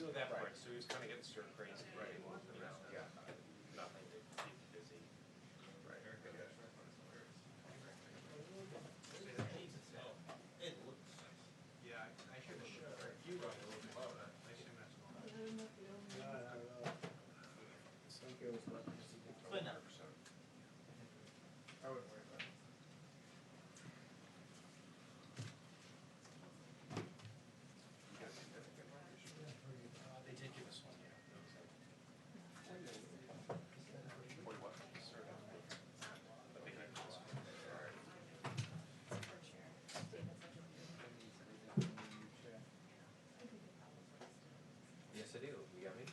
at that point, so he was kind of getting stir crazy. Right. You know, Yeah. nothing to keep busy. Right. It looks. Yeah, I should have showed you right a little bit. I assume that's not. But no. I wouldn't worry about it. They did give us one, yeah. What? The big Yes, I do. You got me?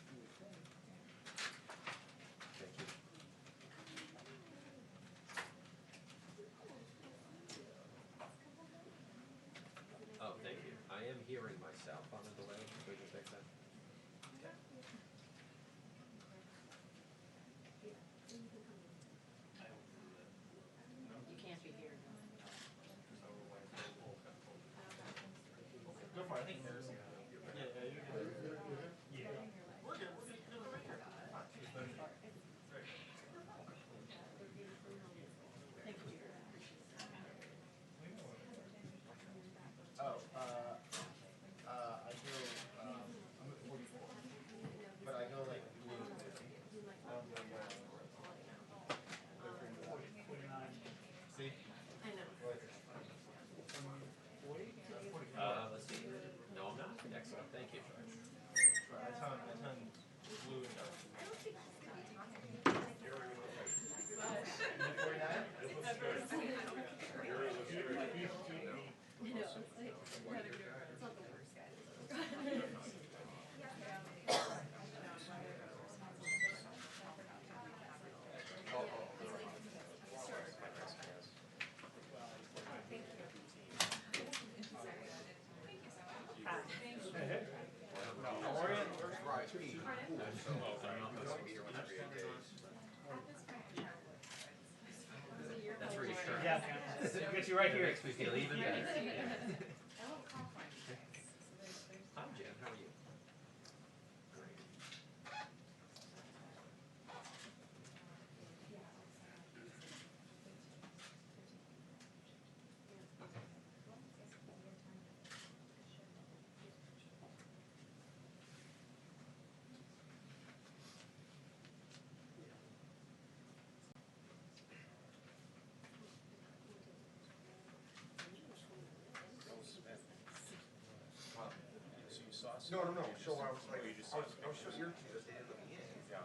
Thank you. Oh, thank you. I am hearing myself on the delay. We can fix that. Okay. You can't be here. Go for it, I think there's. Yeah, you're good. Yeah. We're good, we're good. No, we're right here. Thank you. Oh, I go, I'm at 44, but I go like blue 50. I don't go yellow. 49. See? I know. What? 40? 44. Let's see. No, I'm not. Excellent. Thank you. I turn blue and yellow. You're already with me. 49? You're already with me. I know, it's like, it's not the worst guy. That's reassured. Yeah, get you right here. Makes me feel even better. I won't call for it. Hi, Jen. How are you? So you saw No. So I was like, you just I was so irritated that they didn't let me in. Yeah.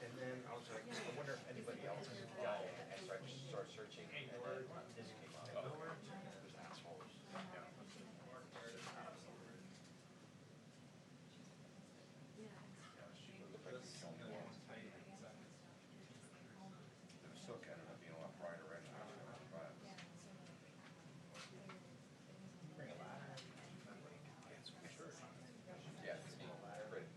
And then I was like, I wonder if anybody else has got it. And so I just started searching, and then this came up. Those assholes. Yeah. I'm still kind of being a lot brighter right now. bring a ladder. It's reassured. Yeah, it's pretty.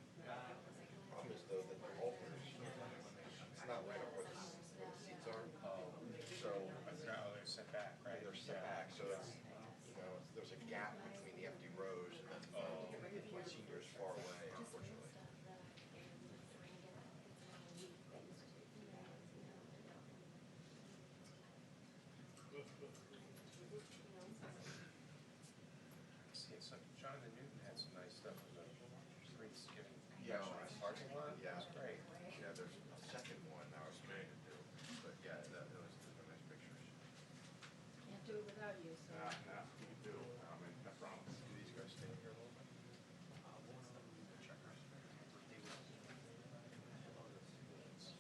Problem is though that the alternate, it's not right up where the seats are. So They're set back, right? they're set back, so it's, you know, there's a gap between the empty rows and then my senior's far away, unfortunately. See, so Jonathan Newton had some nice stuff in the streets giving. Yeah, on the parking lot, yeah. That's great. Yeah, there's a second one I was trying to do, but yeah, those are nice pictures. Can't do it without you, so. No, you can do, I mean, no problem. Do these guys stay here a little bit? Checkers.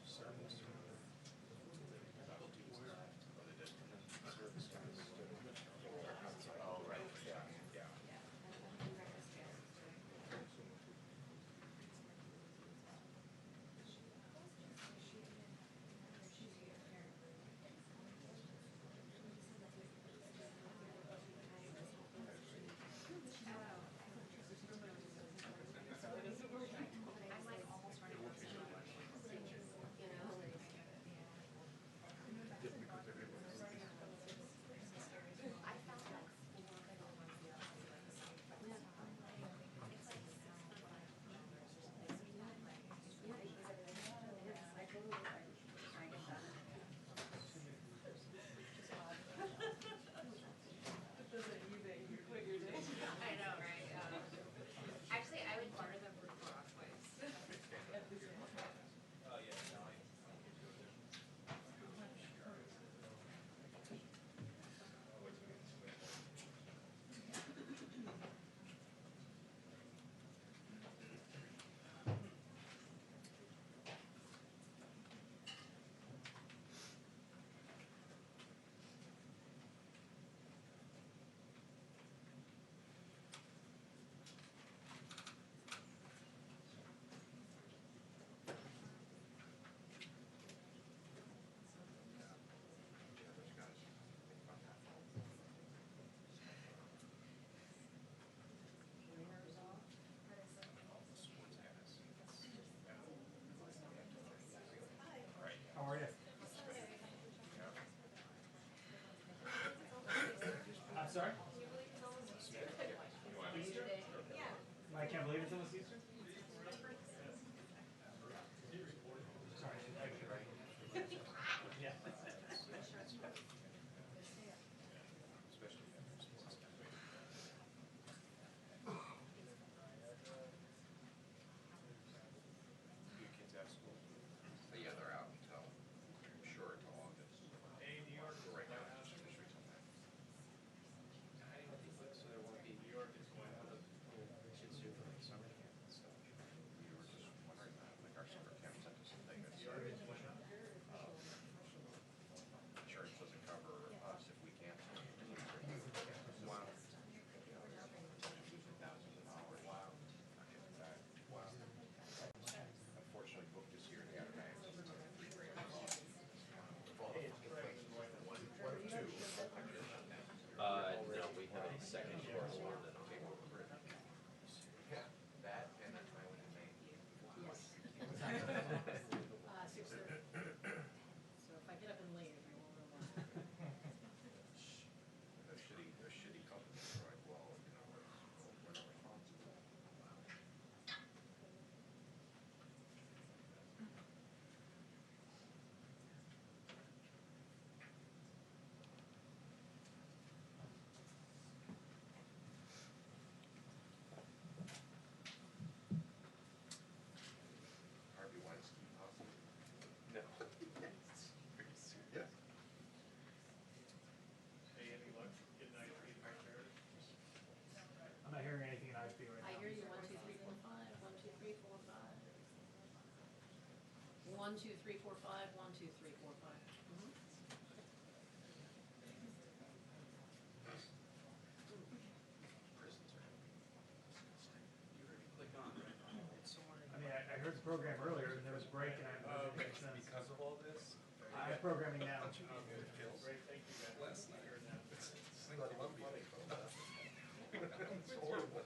Service. Oh, right, yeah, yeah. Your kids out of school? Yeah, they're out until, I'm sure until August. Hey, New York. Right now, it's just officially till then. So there won't be New York is going to the kids do for like summer camp and stuff. We were just wondering that, like our summer camp sent us something that started. Insurance doesn't cover us if we cancel. Wow. Losing thousands of dollars. Wow. Not getting back. Wow. Unfortunately, booked this year, they got back. It's another $3,000. Of all the fucking places, one or two. No, we have a second correspondent on Cable. Yeah, that and that's when I went to Maine. Yes. 6:30. So if I get up and leave, you won't know why. Those shitty companies are like, well, you know, we're not responsible. Harvey Weinstein, possibly? No. Yeah. Hey, any luck getting ISP back there? I'm not hearing anything in ISB right now. I hear you, 1, 2, 3, 4, 5, 1, 2, 3, 4, 5. 1, 2, 3, 4, 5, 1, 2, 3, 4, 5. Mhm. Prisons are disgusting. You heard me click on it. It's so hard. I mean, I heard the program earlier and there was a break and I didn't make sense. Because of all this? I'm programming now. Great, thank you guys. Last night. Hearing that. It's like Columbia. It's horrible.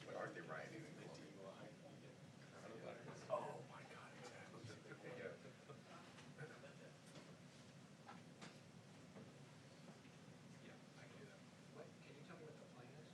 But aren't they rioting in Columbia? Oh my God, exactly. Yeah. Yeah, I do that. What, can you tell me what the plan is?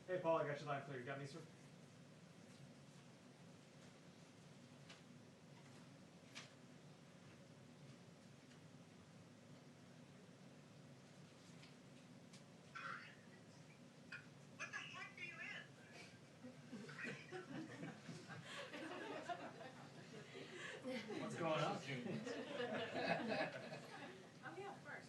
Hey, Paul, I got your line clear. You got me, sir? What's going on? Oh, yeah, of course.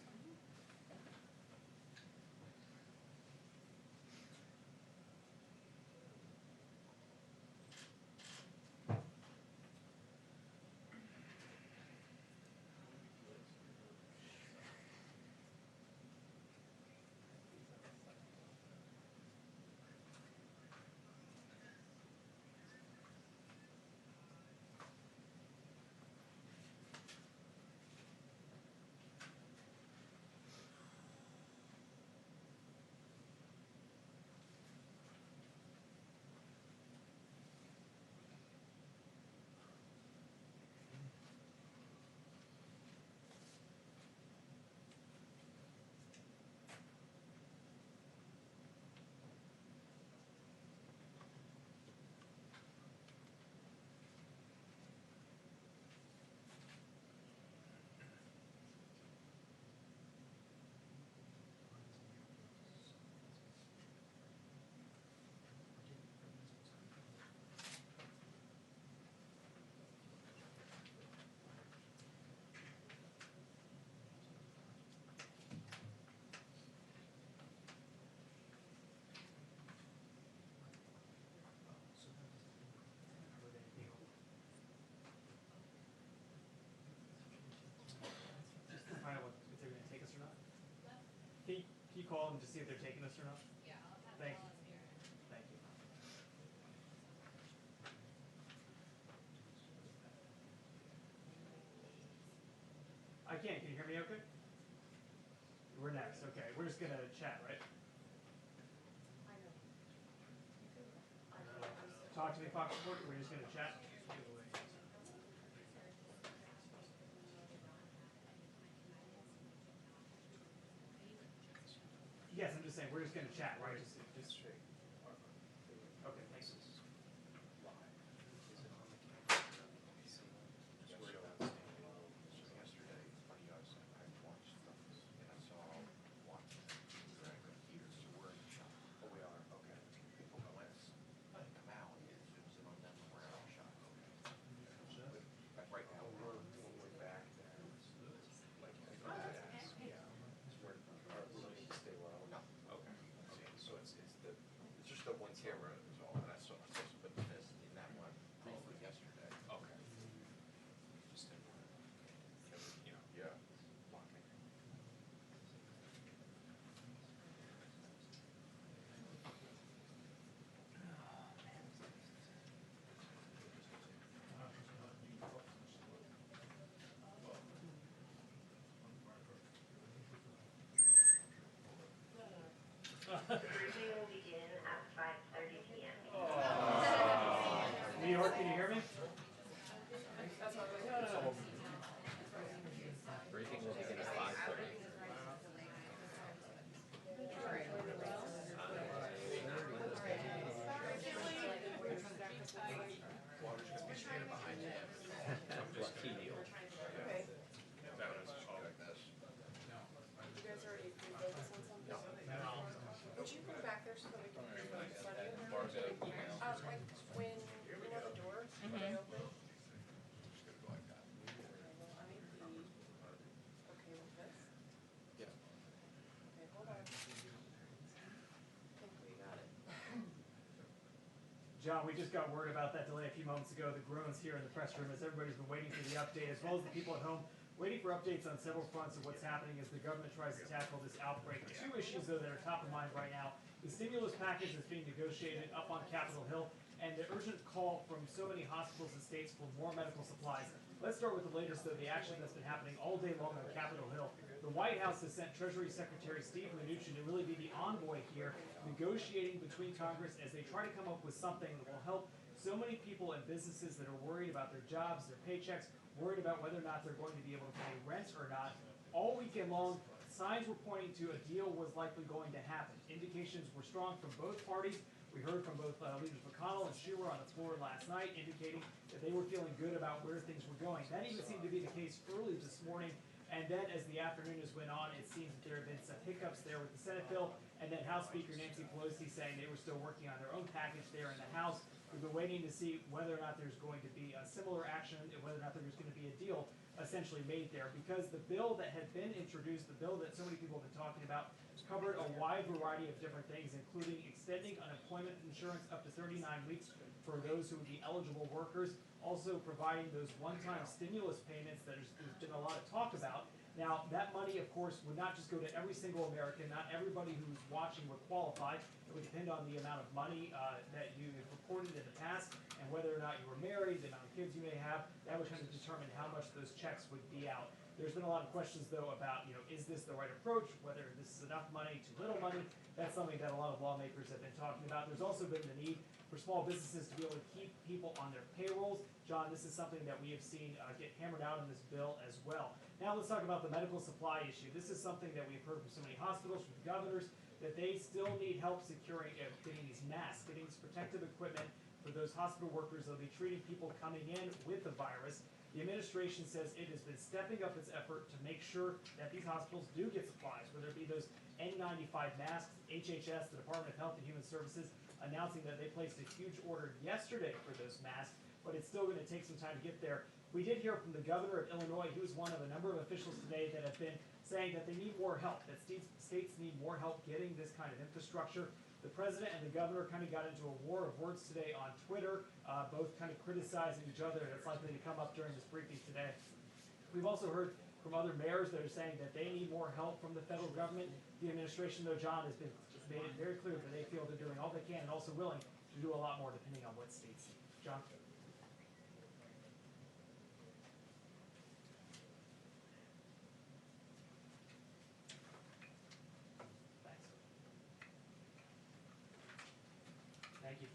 call them to see if they're taking this or not? Yeah, I'll have Thank to you. here. Thank you. I can. Can you hear me okay? We're next. Okay. We're just going to chat, right? Talk to me, Fox Report. We're just going to chat. Yes, I'm just saying, we're just going to chat, right? Just straight. okay, thanks. Is it on the camera? Just worried about staying low. So yesterday, funny, I watched those and I saw one here, so we're in the shop. Oh, we are, okay. People go in, come out, it zooms in on them when we're out of shop. Okay. But right now, we're way back there. Like, I go to ask, yeah. We're really need to stay low. No, okay. So it's just the one camera is all, and I saw something this in that one briefly yesterday. Okay. Just in, yeah, blocking. Briefing will begin at 5:30 p.m. New York, can you hear me? Briefing will begin at 5:30. Lucky you. You guys already refocused on something? Would you go back there so that we can study it? Like when, the doors, when they open? I might be okay with this. Yeah. Okay, hold on. I think we got it. John, we just got word about that delay a few moments ago. The groans here in the press room as everybody's been waiting for the update, as well as the people at home waiting for updates on several fronts of what's happening as the government tries to tackle this outbreak. Two issues, though, that are top of mind right now. The stimulus package that's being negotiated up on Capitol Hill and the urgent call from so many hospitals and states for more medical supplies. Let's start with the latest, though, the action that's been happening all day long on Capitol Hill. The White House has sent Treasury Secretary Steve Mnuchin to really be the envoy here, negotiating between Congress as they try to come up with something that will help so many people and businesses that are worried about their jobs, their paychecks, worried about whether or not they're going to be able to pay rent or not. All weekend long, signs were pointing to a deal was likely going to happen. Indications were strong from both parties. We heard from both Leaders McConnell and Schumer on the floor last night, indicating that they were feeling good about where things were going. That even seemed to be the case early this morning. And then as the afternoon has went on, it seems that there have been some hiccups there with the Senate bill, and then House Speaker Nancy Pelosi saying they were still working on their own package there in the House. We've been waiting to see whether or not there's going to be a similar action, and whether or not there's going to be a deal essentially made there. Because the bill that had been introduced, the bill that so many people have been talking about, covered a wide variety of different things, including extending unemployment insurance up to 39 weeks for those who would be eligible workers, also providing those one-time stimulus payments that there's been a lot of talk about. Now, that money, of course, would not just go to every single American. Not everybody who's watching would qualify. It would depend on the amount of money that you have reported in the past and whether or not you were married, the amount of kids you may have. That would kind of determine how much those checks would be out. There's been a lot of questions, though, about, is this the right approach, whether this is enough money, too little money. That's something that a lot of lawmakers have been talking about. There's also been the need for small businesses to be able to keep people on their payrolls. John, this is something that we have seen get hammered out in this bill as well. Now let's talk about the medical supply issue. This is something that we've heard from so many hospitals, from the governors, that they still need help securing, getting these masks, getting this protective equipment for those hospital workers that'll be treating people coming in with the virus. The administration says it has been stepping up its effort to make sure that these hospitals do get supplies, whether it be those N95 masks. HHS, the Department of Health and Human Services, announcing that they placed a huge order yesterday for those masks, but it's still going to take some time to get there. We did hear from the governor of Illinois. He was one of a number of officials today that have been saying that they need more help, that states need more help getting this kind of infrastructure. The president and the governor kind of got into a war of words today on Twitter, both kind of criticizing each other. That's likely to come up during this briefing today. We've also heard from other mayors that are saying that they need more help from the federal government. The administration, though, John, has made it very clear that they feel they're doing all they can and also willing to do a lot more depending on what states need. John? Thank you.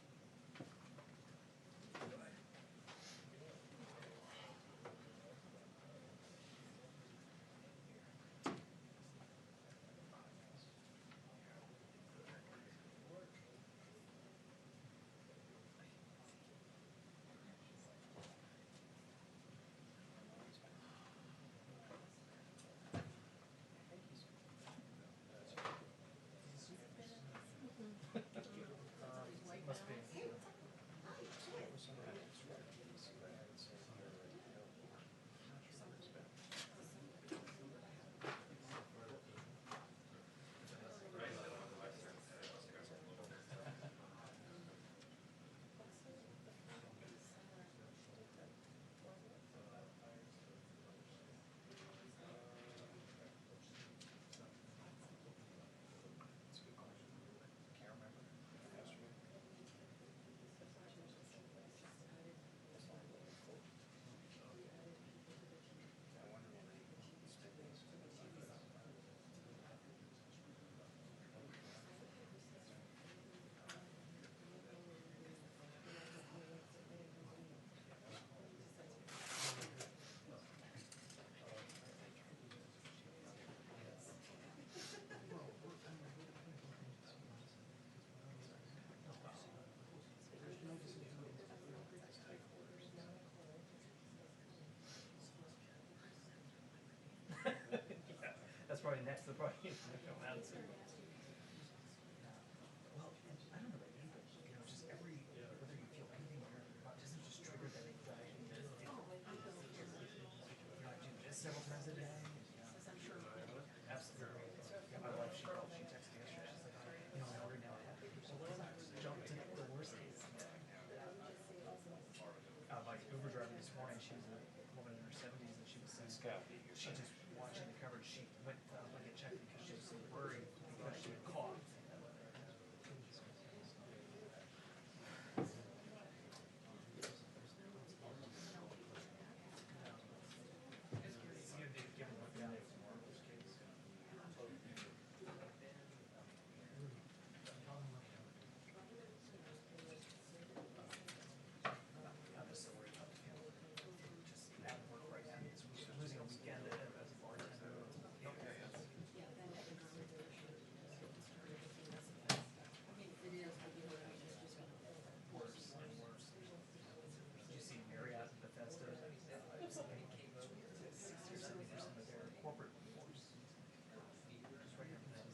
Must be. That's probably next to the party. Well, I don't know about you, but just whether you feel anything or doesn't just trigger that anxiety. I do this several times a day. Absolutely. My wife, she texted me yesterday. She's like, I already now have jumped to the worst case. Like Uber driving this morning, she was a woman in her 70s, and she was saying she just watching the coverage. She went like a check because she was so worried because she had coughed. I'm just so worried about the family. Just at work right now. It's losing a weekend as a bartender. Worse and worse. Did you see Marriott and Bethesda? 60 or 70% of their corporate workforce. Just right here from that.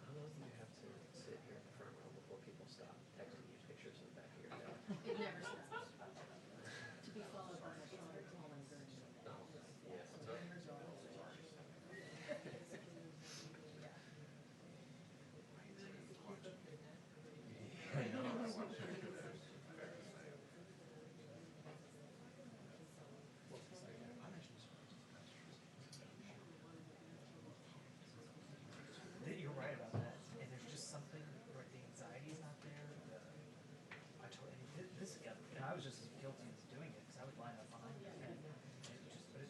How long do you have to sit here in the front row before people stop texting you pictures in the back of your head? It never stops. To be followed by a phone calling during the day. Oh, yeah. I know. You're right about that, and there's just something where the anxiety is not there. I was just as guilty as doing it because I would line up behind it, but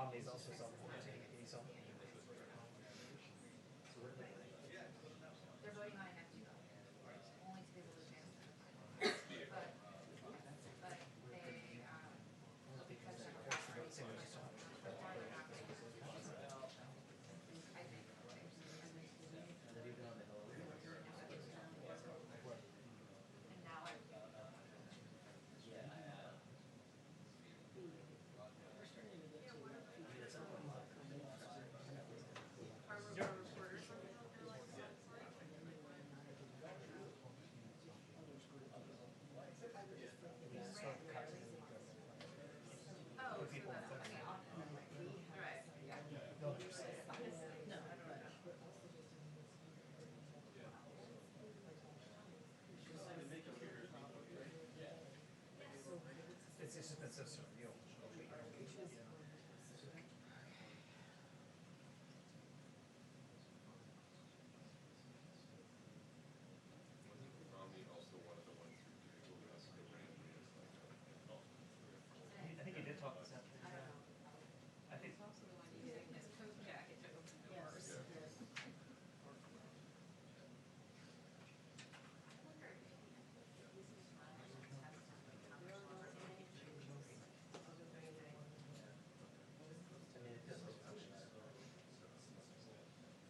Romney's also self-quarantining. Can you self? They're voting on it next week, only to be able to advance to the final. But they, because Democrats are using this one, they're happening. I think. And now I. Are reporters from the Hill like that? Oh, so that's, okay, right, yeah. It's just been so surreal. Romney also one of the ones who told us to bring I think he did talk this afternoon. I don't know. I think. He's also the one using his coat jacket to open doors. I wonder if he's just running a test on like how much longer it can take.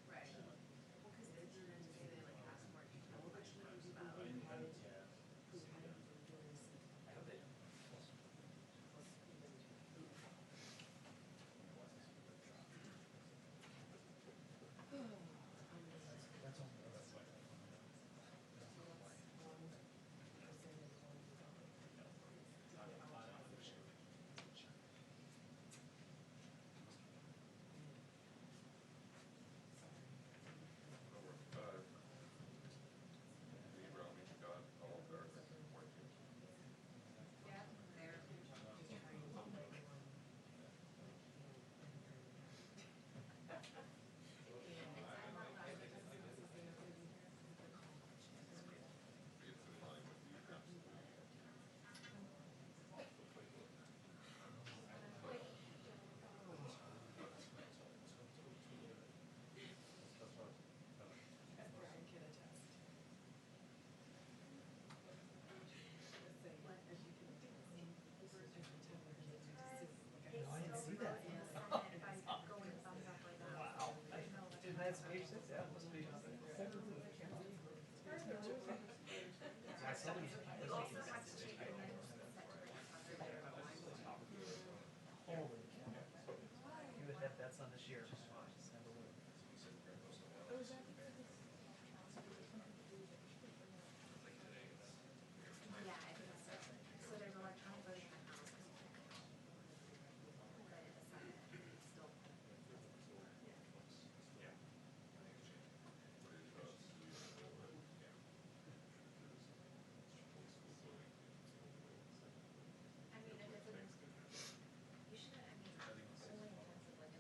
Right. Well, because didn't they like ask more detailed questions about. Romney got all of their working. Yeah, they're It's in line with the absolute. Wow. Dude, that's page 6. Yeah, must be. I saw these. Holy cow. You would have bets on this year. Yeah, I think so. So there's electronic voting in the House. But in the Senate, it's still. I mean, if it's a, you should, I mean, only intensive, like,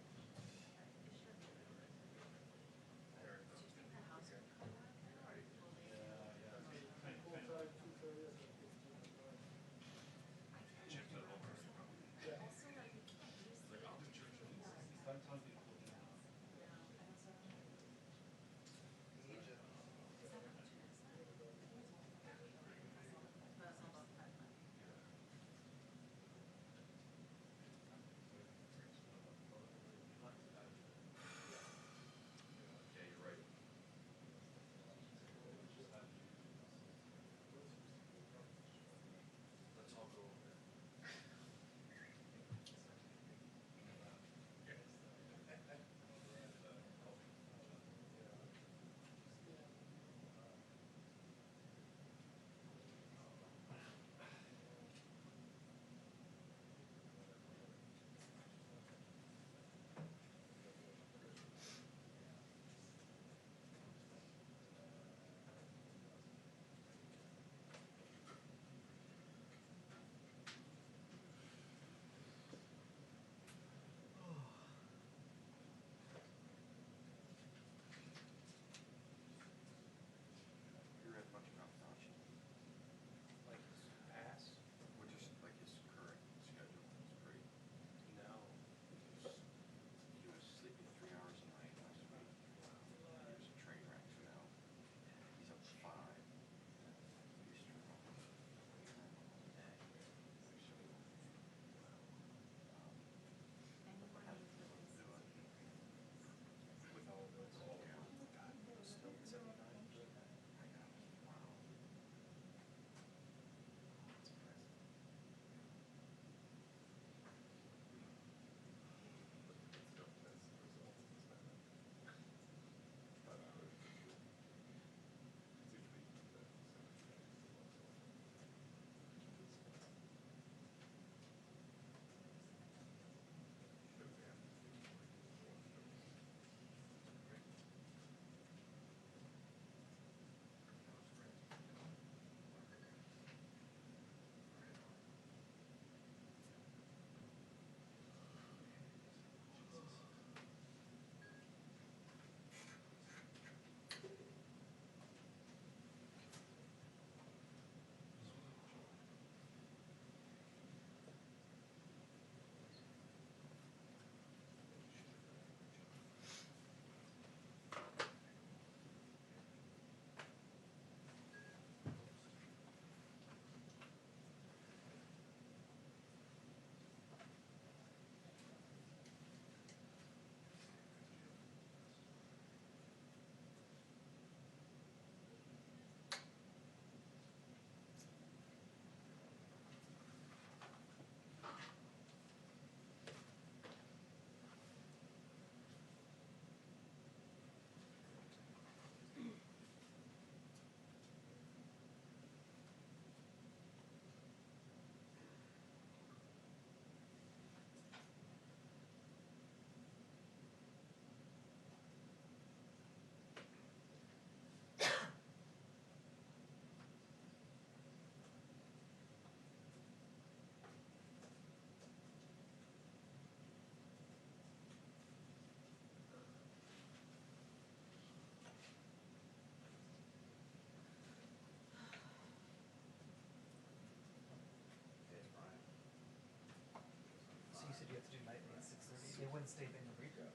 They wouldn't stay in the redraft.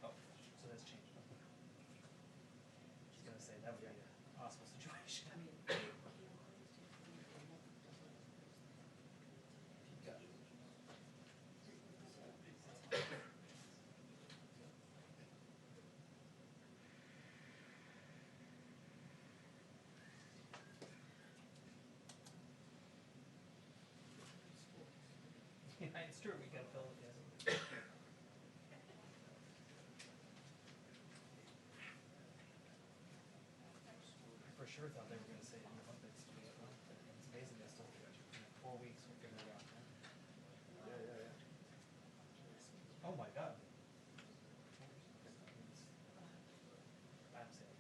Oh, so that's changed. I was gonna say, that would be a possible situation. Yeah, it's true, we gotta fill it, yes. I for sure thought they were gonna say no updates to this one, but it's amazing they still, 4 weeks, we'll figure it out. Oh my god. I'm sad.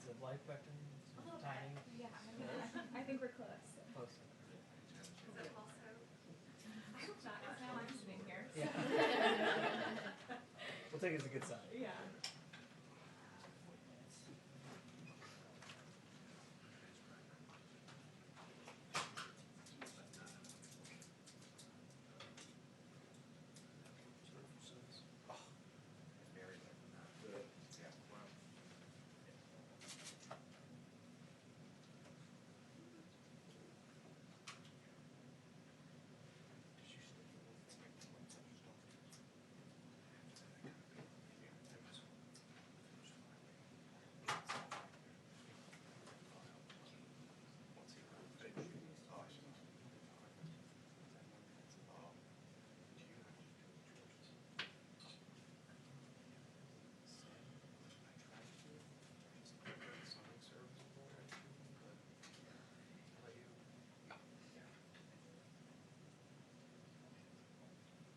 odds of life expectancy, A little bit, timing? yeah, I think we're close. Close. Is it also? I hope not, it's now I'm sitting here. Yeah. We'll take it as a good sign. Yeah. Very good. Yeah, wow.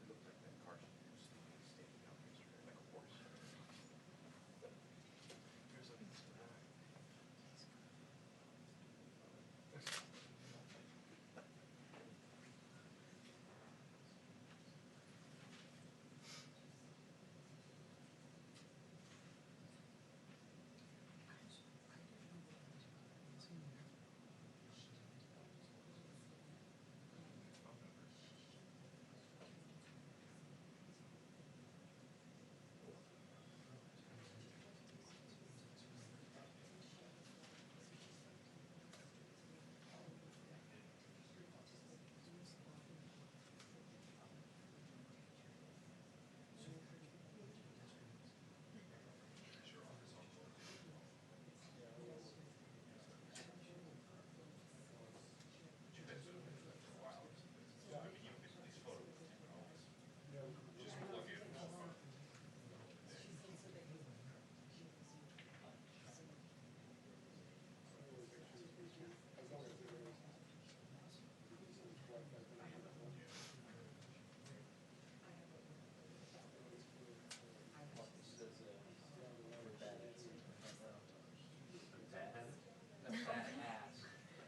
It looked like that car was standing out yesterday like a horse. Here's like this guy.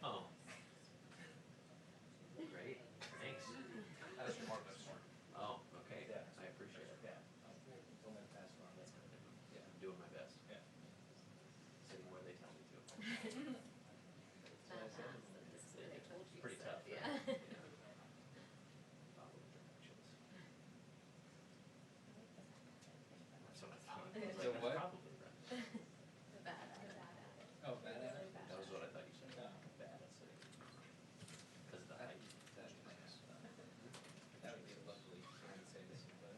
Oh. Great, thanks. That's smart, that's smart. Oh, okay, I appreciate it. Yeah. Don't let it pass around, that's good. Yeah, I'm doing my best. Yeah. Sitting where they tell me to. It's not fast, and this is where they told you. Pretty so, tough, Yeah. right? Yeah. Follow the directions. That's what I thought. I was So like, what? that's probably right. The bad at it. Oh, bad at it? That was what I thought you said. No. Bad at it. Because of the height. That's nice. That would be a lovely way to say this, but.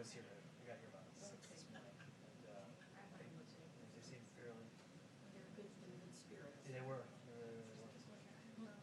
was here, I got here about 6 this morning, and, they seemed fairly, They're good, in good spirits. they were, they were.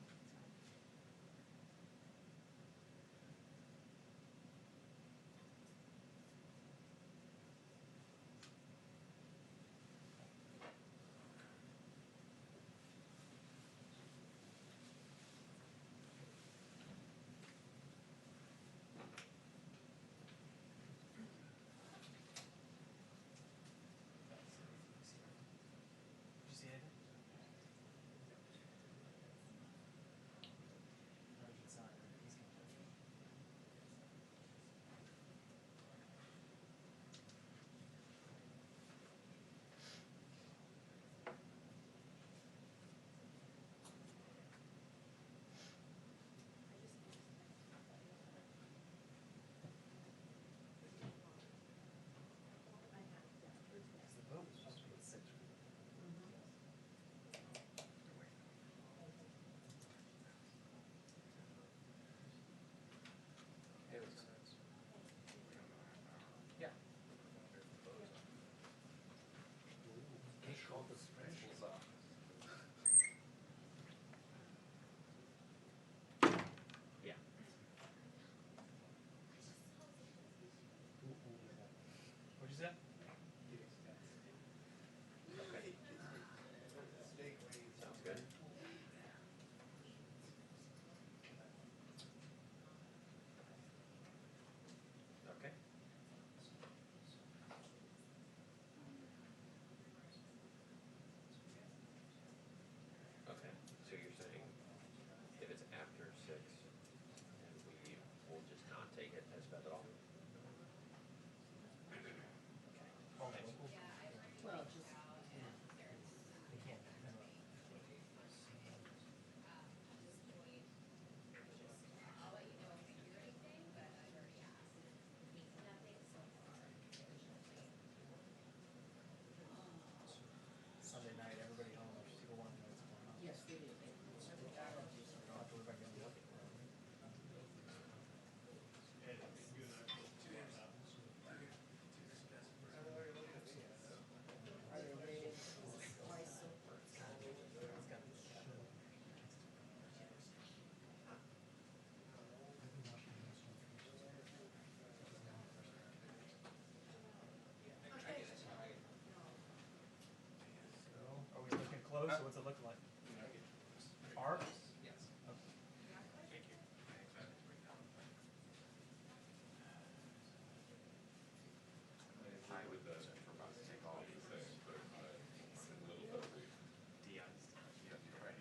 Did you see anything? Urgent sign, he's gonna touch it. The vote was supposed to be at 6. It was. Yeah. He called the principal's office. Yeah. What'd you say? Okay. Sounds good. Okay. Okay, so you're saying if it's after 6, and we will just not take it as fed at all? All local? Well, just, They can't. Sunday night, everybody home, people want to know what's going on. yes, they did. Don't have to worry about getting lucky. Are they rated twice over? Are we looking close, or what's it looking like? Arc? Yes. Okay. Thank you. I would for about to take off. De-iced. Yeah, you're right.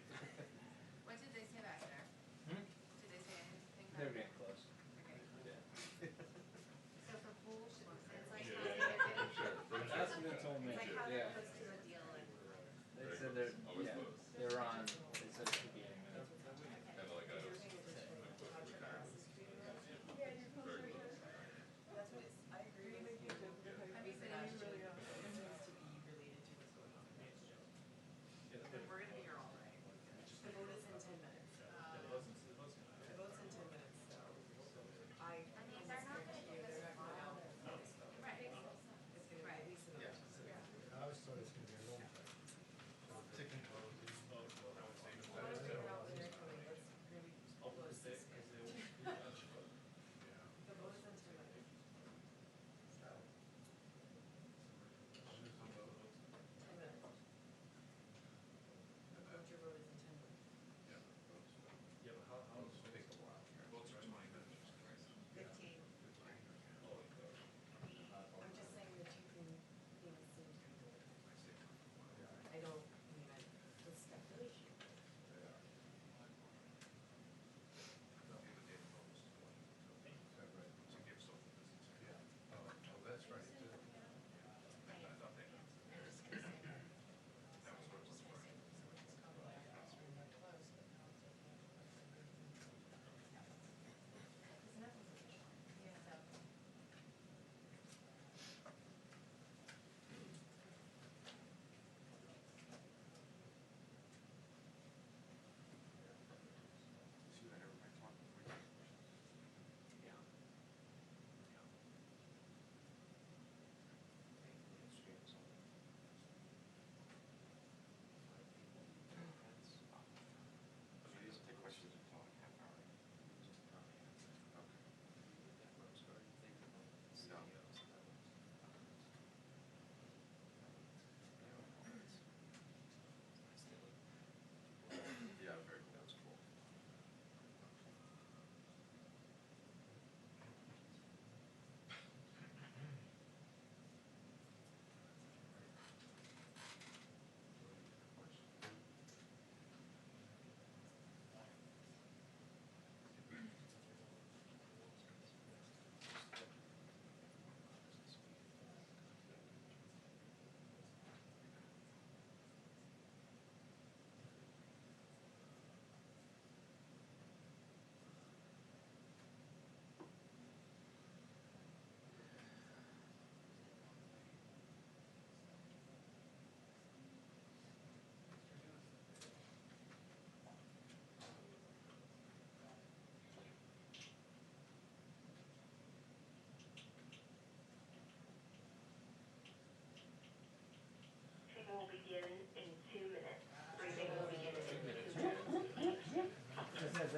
What did they say back there? Hmm? Did they say anything? They're getting close. Okay. Yeah. So for pool, it's like Sure. That's what they told me. it's like how Yeah. they're close to a deal and They said they're, yeah, they're on, they said it should be any minute.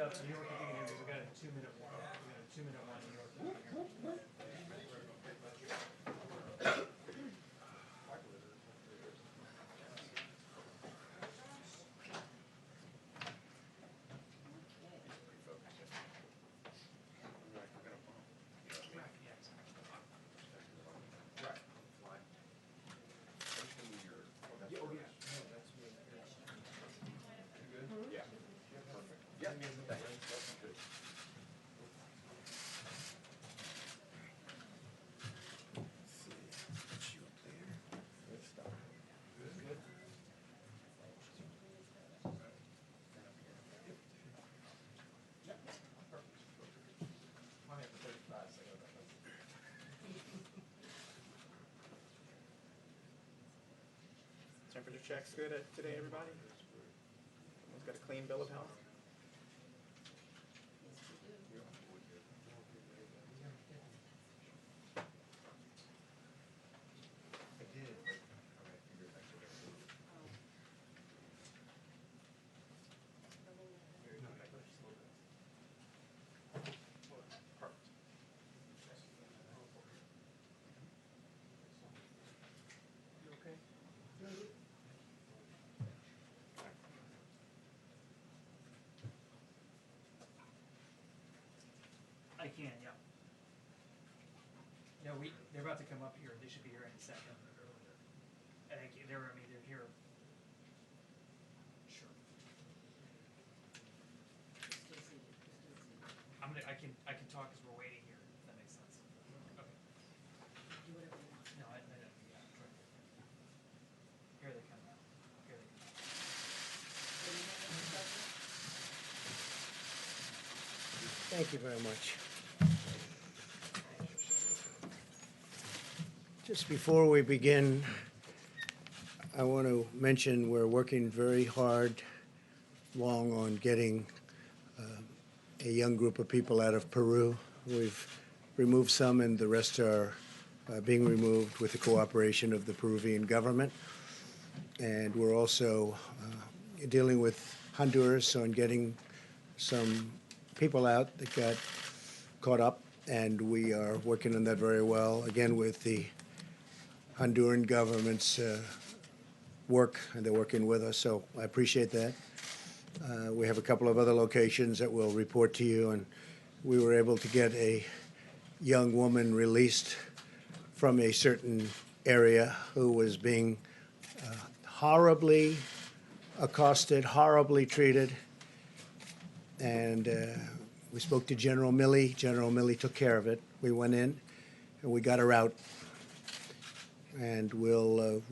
up. New York, I think we got a 2-minute one. We got a 2-minute one in New York. Temperature checks good today, everybody? Everyone's got a clean bill of health? I can, yeah. No, they're about to come up here. They should be here any second. And they're here. Sure. I can talk as we're waiting here, if that makes sense. Okay. Do whatever you want. No, yeah, sure. Here they come now. Here they come. Thank you very much. Just before we begin, I want to mention we're working very hard, long on getting a young group of people out of Peru. We've removed some, and the rest are being removed with the cooperation of the Peruvian government. And we're also dealing with Honduras on getting some people out that got caught up, and we are working on that very well, again, with the Honduran government's work, and they're working with us, so I appreciate that. We have a couple of other locations that we'll report to you, and we were able to get a young woman released from a certain area who was being horribly accosted, horribly treated, and we spoke to General Milley. General Milley took care of it. We went in, and we got her out, and we'll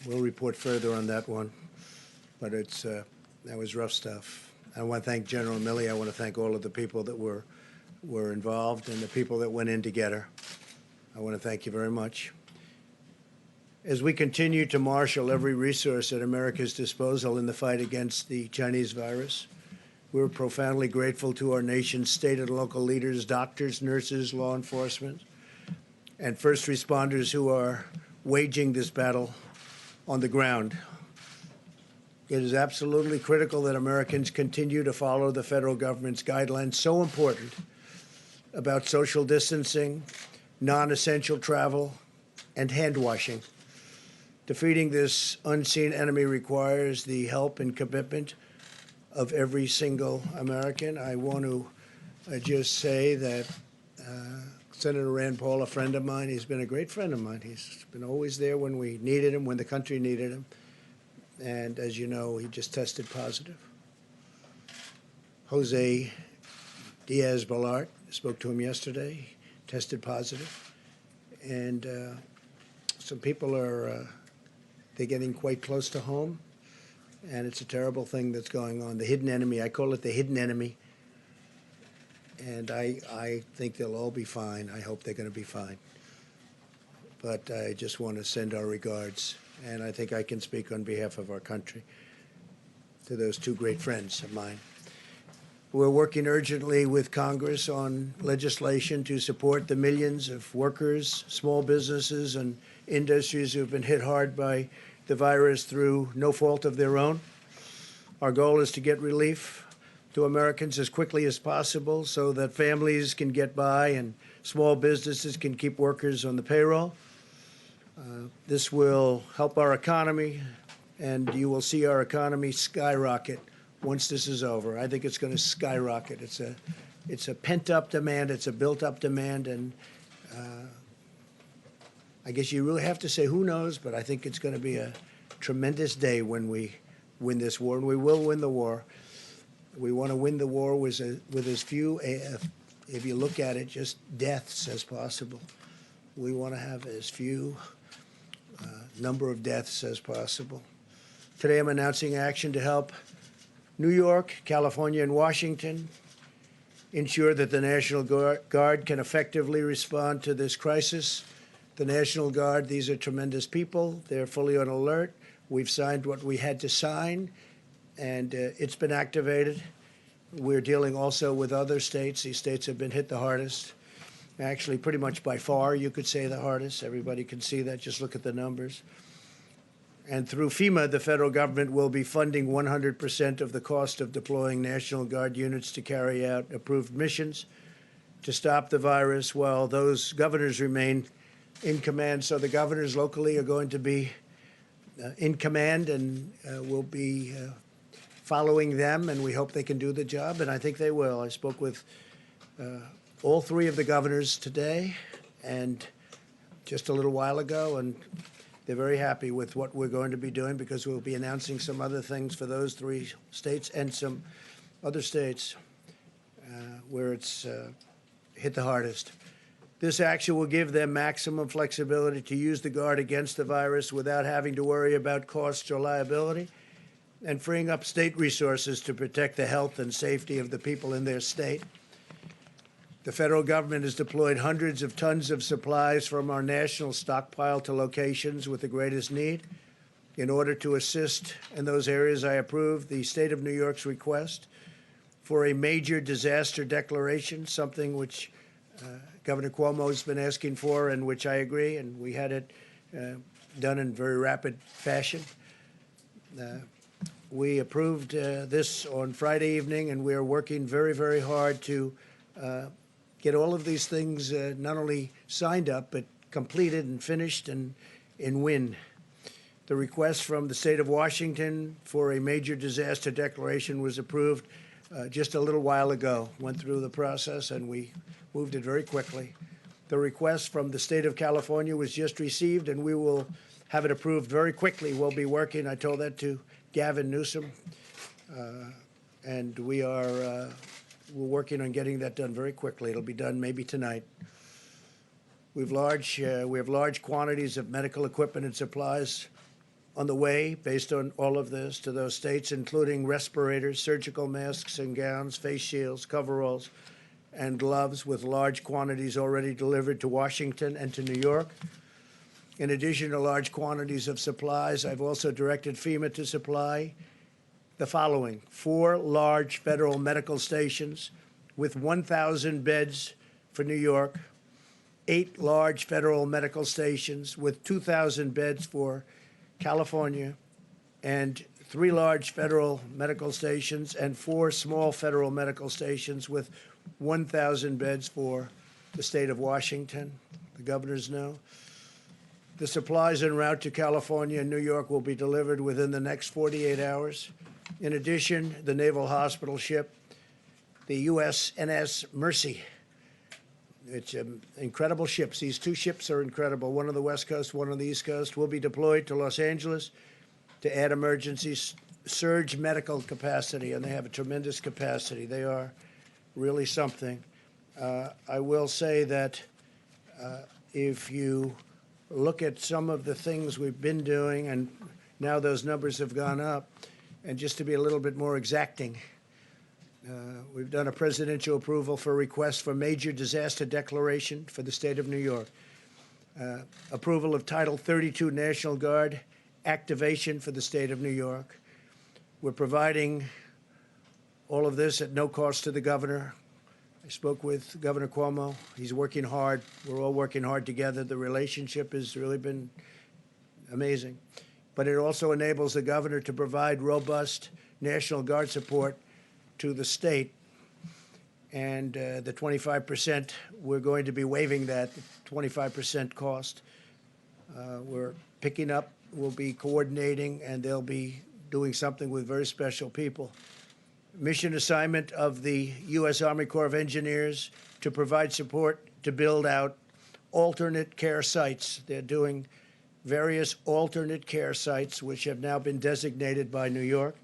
report further on that one. But that was rough stuff. I want to thank General Milley. I want to thank all of the people that were involved and the people that went in to get her. I want to thank you very much. As we continue to marshal every resource at America's disposal in the fight against the Chinese virus, we're profoundly grateful to our nation's state and local leaders, doctors, nurses, law enforcement, and first responders who are waging this battle on the ground. It is absolutely critical that Americans continue to follow the federal government's guidelines, so important, about social distancing, non-essential travel, and hand washing. Defeating this unseen enemy requires the help and commitment of every single American. I want to just say that Senator Rand Paul, a friend of mine, he's been a great friend of mine. He's been always there when we needed him, when the country needed him. And as you know, he just tested positive. Jose Diaz-Balart, spoke to him yesterday, tested positive. And some people are, they're getting quite close to home. And it's a terrible thing that's going on. The hidden enemy, I call it the hidden enemy. And I think they'll all be fine. I hope they're going to be fine. But I just want to send our regards, and I think I can speak on behalf of our country, to those two great friends of mine. We're working urgently with Congress on legislation to support the millions of workers, small businesses, and industries who have been hit hard by the virus through no fault of their own. Our goal is to get relief to Americans as quickly as possible so that families can get by and small businesses can keep workers on the payroll. This will help our economy, and you will see our economy skyrocket once this is over. I think it's going to skyrocket. It's a pent-up demand. It's a built-up demand, and I guess you really have to say who knows, but I think it's going to be a tremendous day when we win this war, and we will win the war. We want to win the war with as few, if you look at it, just deaths as possible. We want to have as few number of deaths as possible. Today I'm announcing action to help New York, California, and Washington ensure that the National Guard can effectively respond to this crisis. The National Guard, these are tremendous people. They're fully on alert. We've signed what we had to sign, and it's been activated. We're dealing also with other states. These states have been hit the hardest. Actually, pretty much by far, you could say the hardest. Everybody can see that. Just look at the numbers. And through FEMA, the federal government will be funding 100% of the cost of deploying National Guard units to carry out approved missions to stop the virus while those governors remain in command. So the governors locally are going to be in command and will be following them, and we hope they can do the job, and I think they will. I spoke with all three of the governors today and just a little while ago, and they're very happy with what we're going to be doing because we'll be announcing some other things for those three states and some other states where it's hit the hardest. This action will give them maximum flexibility to use the Guard against the virus without having to worry about costs or liability, and freeing up state resources to protect the health and safety of the people in their state. The federal government has deployed hundreds of tons of supplies from our national stockpile to locations with the greatest need. In order to assist in those areas, I approved the state of New York's request for a major disaster declaration, something which Governor Cuomo has been asking for and which I agree, and we had it done in very rapid fashion. We approved this on Friday evening, and we are working very, very hard to get all of these things not only signed up, but completed and finished and win. The request from the state of Washington for a major disaster declaration was approved just a little while ago, went through the process, and we moved it very quickly. The request from the state of California was just received, and we will have it approved very quickly. We'll be working, I told that to Gavin Newsom, and we're working on getting that done very quickly. It'll be done maybe tonight. We have large quantities of medical equipment and supplies on the way based on all of this to those states, including respirators, surgical masks and gowns, face shields, coveralls, and gloves, with large quantities already delivered to Washington and to New York. In addition to large quantities of supplies, I've also directed FEMA to supply the following: 4 large federal medical stations with 1,000 beds for New York, 8 large federal medical stations with 2,000 beds for California, and 3 large federal medical stations and 4 small federal medical stations with 1,000 beds for the state of Washington. The governors know. The supplies en route to California and New York will be delivered within the next 48 hours. In addition, the Naval hospital ship, the Usns Mercy. It's incredible ships. These 2 ships are incredible, one on the West Coast, one on the East Coast, will be deployed to Los Angeles to add emergency surge medical capacity, and they have a tremendous capacity. They are really something. I will say that if you look at some of the things we've been doing, and now those numbers have gone up, and just to be a little bit more exacting, we've done a presidential approval for requests for major disaster declaration for the state of New York, approval of Title 32 National Guard activation for the state of New York. We're providing all of this at no cost to the governor. I spoke with Governor Cuomo. He's working hard. We're all working hard together. The relationship has really been amazing. But it also enables the governor to provide robust National Guard support to the state. And the 25%, we're going to be waiving that 25% cost. We're picking up, we'll be coordinating, and they'll be doing something with very special people. Mission assignment of the U.S. Army Corps of Engineers to provide support to build out alternate care sites. They're doing various alternate care sites, which have now been designated by New York.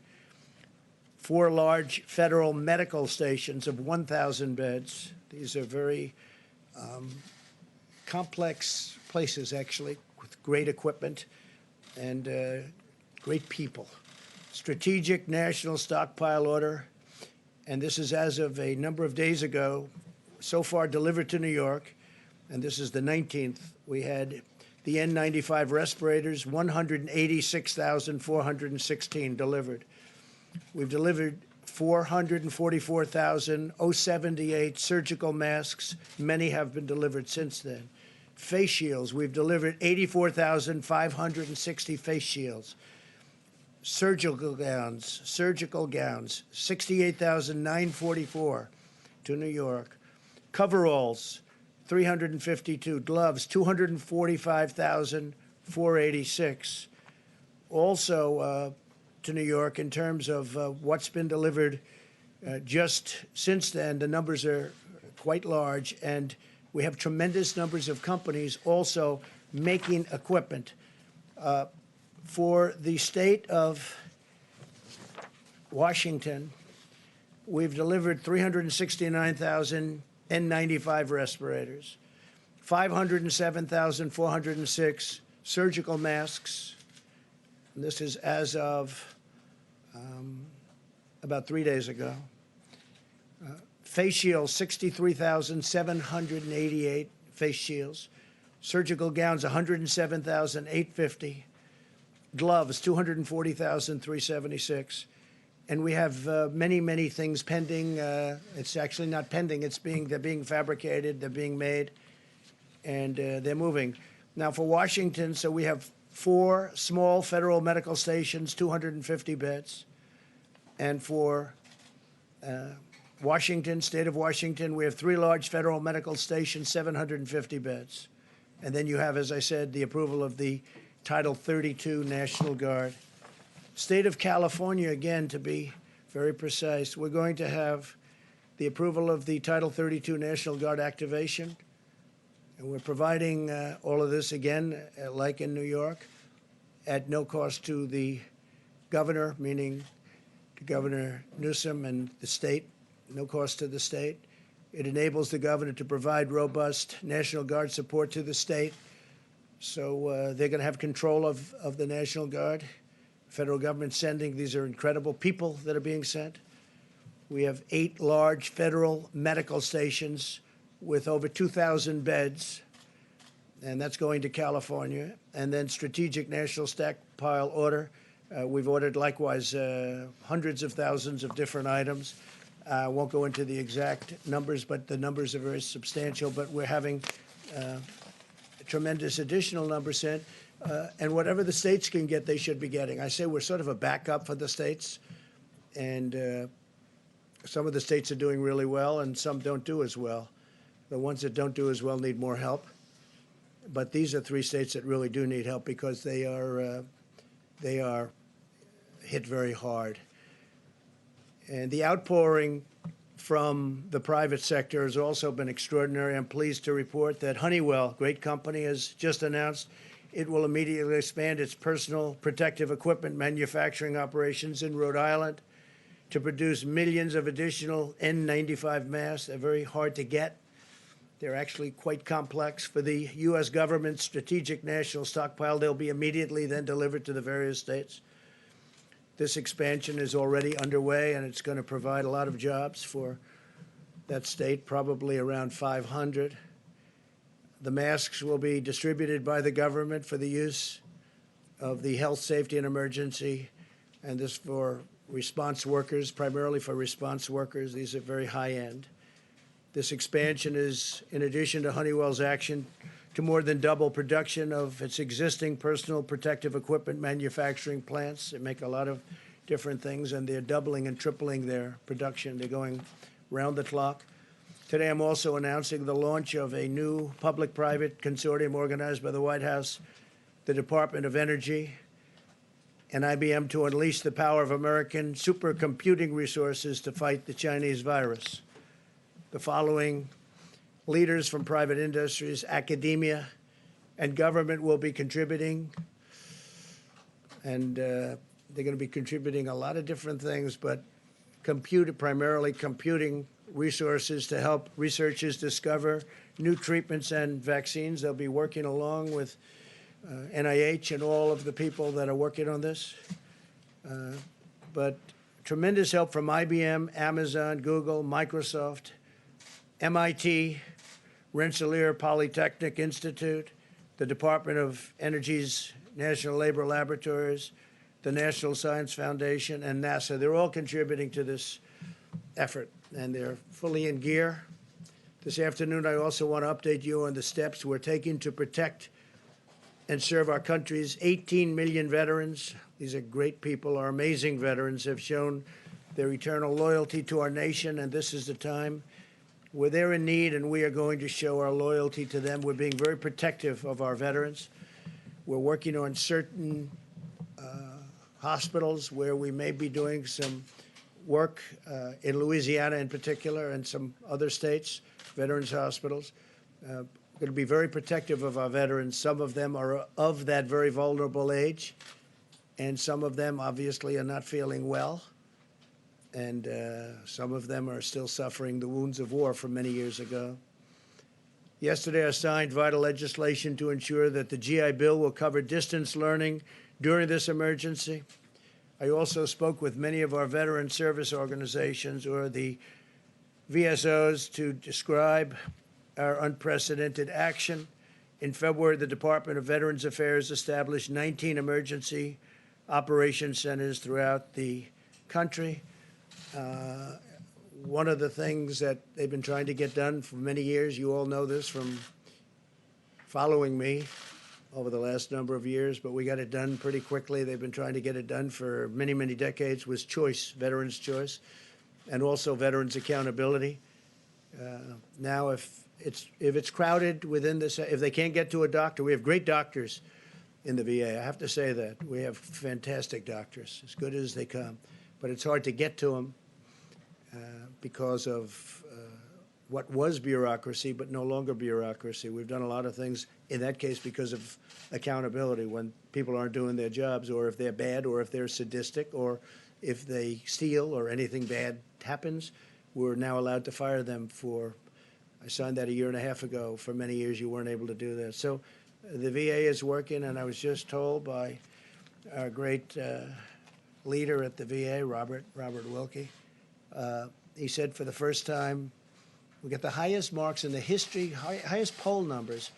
4 large federal medical stations of 1,000 beds. These are very complex places, actually, with great equipment and great people. Strategic National Stockpile Order, and this is as of a number of days ago, so far delivered to New York, and this is the 19th. We had the N95 respirators, 186,416 delivered. We've delivered 444,078 surgical masks. Many have been delivered since then. Face shields, we've delivered 84,560 face shields. Surgical gowns, 68,944 to New York. Coveralls, 352. Gloves, 245,486. Also to New York, in terms of what's been delivered just since then, the numbers are quite large, and we have tremendous numbers of companies also making equipment. For the state of Washington, we've delivered 369,000 N95 respirators, 507,406 surgical masks. And this is as of about 3 days ago. Face shields, 63,788 face shields. Surgical gowns, 107,850. Gloves, 240,376. And we have many, many things pending. It's actually not pending. They're being fabricated. They're being made. And they're moving. Now, for Washington, so we have 4 small federal medical stations, 250 beds. And for Washington, state of Washington, we have 3 large federal medical stations, 750 beds. And then you have, as I said, the approval of the Title 32 National Guard. State of California, again, to be very precise, we're going to have the approval of the Title 32 National Guard activation. And we're providing all of this, again, like in New York, at no cost to the governor, meaning to Governor Newsom and the state, no cost to the state. It enables the governor to provide robust National Guard support to the state. So they're going to have control of the National Guard. Federal government sending, these are incredible people that are being sent. We have 8 large federal medical stations with over 2,000 beds, and that's going to California. And then Strategic National Stockpile Order. We've ordered, likewise, hundreds of thousands of different items. I won't go into the exact numbers, but the numbers are very substantial. But we're having tremendous additional numbers sent. And whatever the states can get, they should be getting. I say we're sort of a backup for the states. And some of the states are doing really well, and some don't do as well. The ones that don't do as well need more help. But these are 3 states that really do need help because they are hit very hard. And the outpouring from the private sector has also been extraordinary. I'm pleased to report that Honeywell, great company, has just announced it will immediately expand its personal protective equipment manufacturing operations in Rhode Island to produce millions of additional N95 masks. They're very hard to get. They're actually quite complex. For the U.S. government's Strategic National Stockpile, they'll be immediately then delivered to the various states. This expansion is already underway, and it's going to provide a lot of jobs for that state, probably around 500. The masks will be distributed by the government for the use of the health, safety, and emergency, and this for response workers, primarily for response workers. These are very high-end. This expansion is in addition to Honeywell's action to more than double production of its existing personal protective equipment manufacturing plants. They make a lot of different things, and they're doubling and tripling their production. They're going round the clock. Today, I'm also announcing the launch of a new public-private consortium organized by the White House, the Department of Energy, and IBM to unleash the power of American supercomputing resources to fight the Chinese virus. The following leaders from private industries, academia, and government will be contributing, and they're going to be contributing a lot of different things, but primarily computing resources to help researchers discover new treatments and vaccines. They'll be working along with NIH and all of the people that are working on this. But tremendous help from IBM, Amazon, Google, Microsoft, MIT, Rensselaer Polytechnic Institute, the Department of Energy's National Labor Laboratories, the National Science Foundation, and NASA. They're all contributing to this effort, and they're fully in gear. This afternoon, I also want to update you on the steps we're taking to protect and serve our country's 18 million veterans. These are great people. Our amazing veterans have shown their eternal loyalty to our nation, and this is the time where they're in need, and we are going to show our loyalty to them. We're being very protective of our veterans. We're working on certain hospitals where we may be doing some work in Louisiana in particular and some other states, veterans hospitals. We're going to be very protective of our veterans. Some of them are of that very vulnerable age, and some of them obviously are not feeling well, and some of them are still suffering the wounds of war from many years ago. Yesterday, I signed vital legislation to ensure that the GI Bill will cover distance learning during this emergency. I also spoke with many of our veteran service organizations, or the Vsos, to describe our unprecedented action. In February, the Department of Veterans Affairs established 19 emergency operation centers throughout the country. One of the things that they've been trying to get done for many years, you all know this from following me over the last number of years, but we got it done pretty quickly. They've been trying to get it done for many, many decades, was choice, veterans' choice, and also veterans' accountability. Now, if it's crowded within this, if they can't get to a doctor, we have great doctors in the VA. I have to say that. We have fantastic doctors, as good as they come. But it's hard to get to them because of what was bureaucracy, but no longer bureaucracy. We've done a lot of things in that case because of accountability when people aren't doing their jobs, or if they're bad, or if they're sadistic, or if they steal or anything bad happens, we're now allowed to fire them for, I signed that a year and a half ago. For many years, you weren't able to do that. So the VA is working, and I was just told by our great leader at the VA, Robert Wilkie, he said for the first time, we get the highest marks in the history, highest poll numbers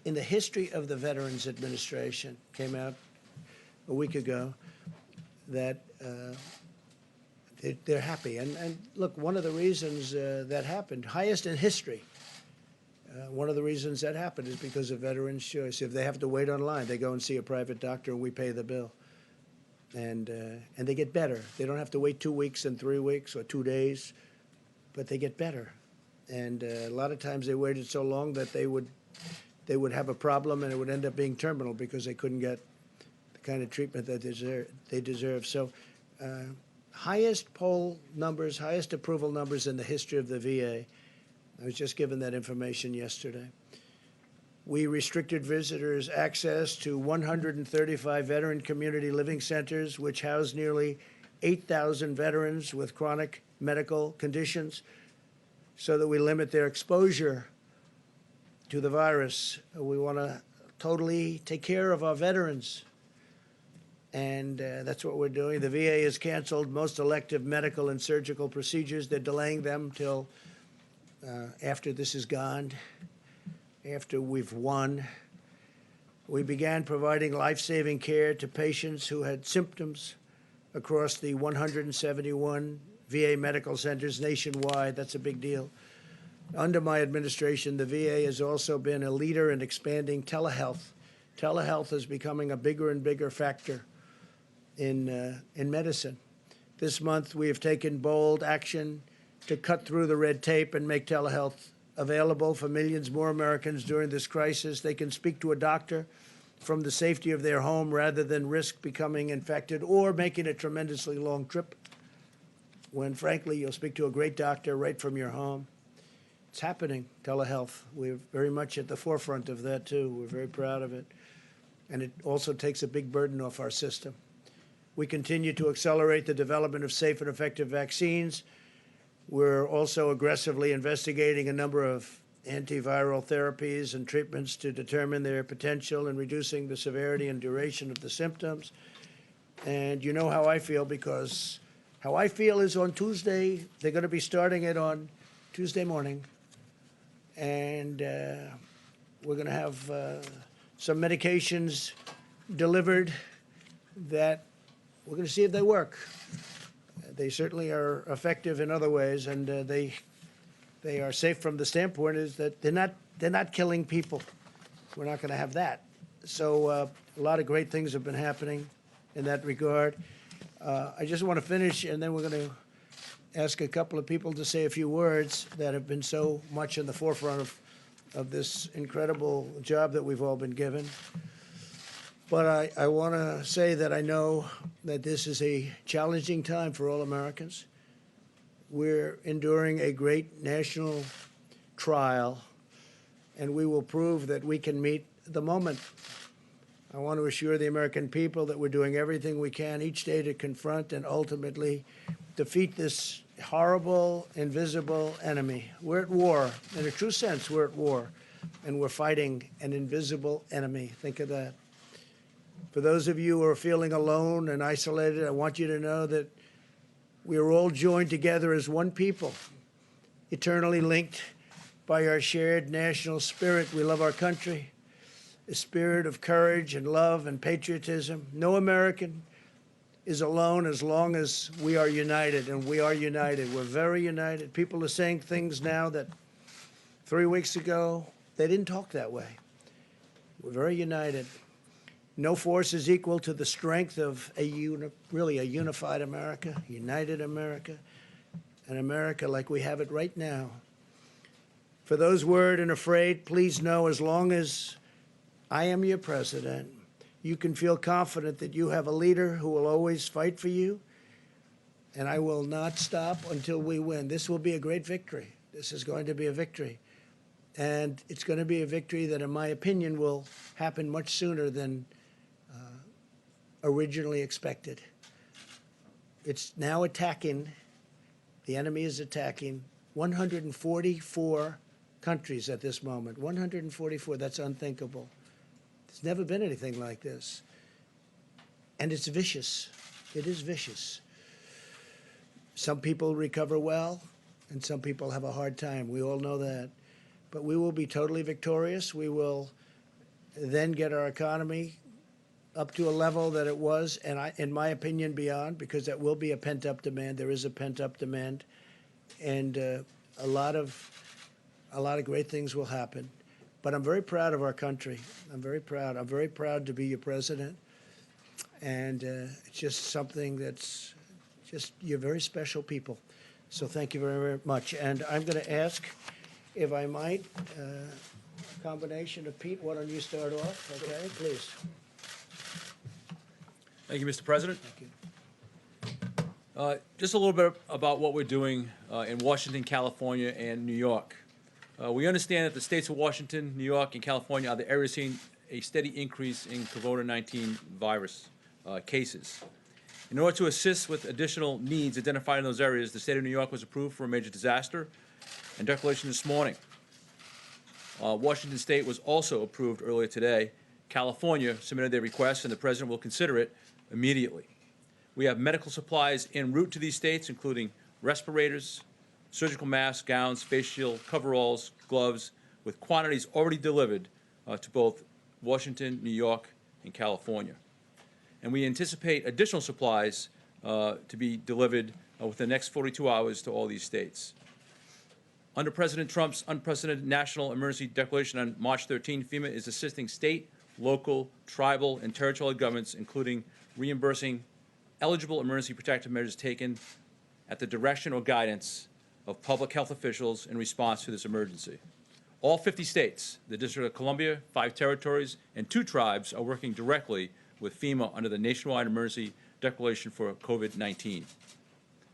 in the history of the Veterans Administration. Came out a week ago that they're happy. And look, one of the reasons that happened, highest in history, one of the reasons that happened is because of veterans' choice. If they have to wait online, they go and see a private doctor and we pay the bill. And they get better. They don't have to wait 2 weeks and 3 weeks or 2 days, but they get better. And a lot of times they waited so long that they would have a problem, and it would end up being terminal because they couldn't get the kind of treatment that they deserve. So highest poll numbers, highest approval numbers in the history of the VA. I was just given that information yesterday. We restricted visitors' access to 135 veteran community living centers, which house nearly 8,000 veterans with chronic medical conditions, so that we limit their exposure to the virus. We want to totally take care of our veterans, and that's what we're doing. The VA has canceled most elective medical and surgical procedures. They're delaying them till after this is gone, after we've won. We began providing life-saving care to patients who had symptoms across the 171 VA medical centers nationwide. That's a big deal. Under my administration, the VA has also been a leader in expanding telehealth. Telehealth is becoming a bigger and bigger factor in medicine. This month, we have taken bold action to cut through the red tape and make telehealth available for millions more Americans during this crisis. They can speak to a doctor from the safety of their home rather than risk becoming infected or making a tremendously long trip when, frankly, you'll speak to a great doctor right from your home. It's happening, telehealth. We're very much at the forefront of that, too. We're very proud of it. And it also takes a big burden off our system. We continue to accelerate the development of safe and effective vaccines. We're also aggressively investigating a number of antiviral therapies and treatments to determine their potential in reducing the severity and duration of the symptoms. And you know how I feel, because how I feel is on Tuesday, they're going to be starting it on Tuesday morning. And we're going to have some medications delivered that we're going to see if they work. They certainly are effective in other ways, and they are safe from the standpoint is that they're not killing people. We're not going to have that. So a lot of great things have been happening in that regard. I just want to finish, and then we're going to ask a couple of people to say a few words that have been so much in the forefront of this incredible job that we've all been given. But I want to say that I know that this is a challenging time for all Americans. We're enduring a great national trial, and we will prove that we can meet the moment. I want to assure the American people that we're doing everything we can each day to confront and ultimately defeat this horrible, invisible enemy. We're at war. In a true sense, we're at war, and we're fighting an invisible enemy. Think of that. For those of you who are feeling alone and isolated, I want you to know that we are all joined together as one people, eternally linked by our shared national spirit. We love our country, a spirit of courage and love and patriotism. No American is alone as long as we are united, and we are united. We're very united. People are saying things now that 3 weeks ago, they didn't talk that way. We're very united. No force is equal to the strength of really a unified America, united America, an America like we have it right now. For those worried and afraid, please know as long as I am your president, you can feel confident that you have a leader who will always fight for you, and I will not stop until we win. This will be a great victory. This is going to be a victory. And it's going to be a victory that, in my opinion, will happen much sooner than originally expected. It's now attacking, the enemy is attacking 144 countries at this moment. 144, that's unthinkable. There's never been anything like this. And it's vicious. It is vicious. Some people recover well, and some people have a hard time. We all know that. But we will be totally victorious. We will then get our economy up to a level that it was, and in my opinion, beyond, because that will be a pent-up demand. There is a pent-up demand, and a lot of great things will happen. But I'm very proud of our country. I'm very proud. I'm very proud to be your president, and it's just something that's just, you're very special people. So thank you very, very much. And I'm going to ask, if I might, a combination of Pete. Why don't you start off? Okay, please. Thank you, Mr. President. Thank you. Just a little bit about what we're doing in Washington, California, and New York. We understand that the states of Washington, New York, and California are the areas seeing a steady increase in COVID-19 virus cases. In order to assist with additional needs identified in those areas, the state of New York was approved for a major disaster and declaration this morning. Washington State was also approved earlier today. California submitted their request, and the president will consider it immediately. We have medical supplies en route to these states, including respirators, surgical masks, gowns, face shield, coveralls, gloves, with quantities already delivered to both Washington, New York, and California. And we anticipate additional supplies to be delivered within the next 42 hours to all these states. Under President Trump's unprecedented national emergency declaration on March 13, FEMA is assisting state, local, tribal, and territorial governments, including reimbursing eligible emergency protective measures taken at the direction or guidance of public health officials in response to this emergency. All 50 states, the District of Columbia, 5 territories, and 2 tribes are working directly with FEMA under the nationwide emergency declaration for COVID-19.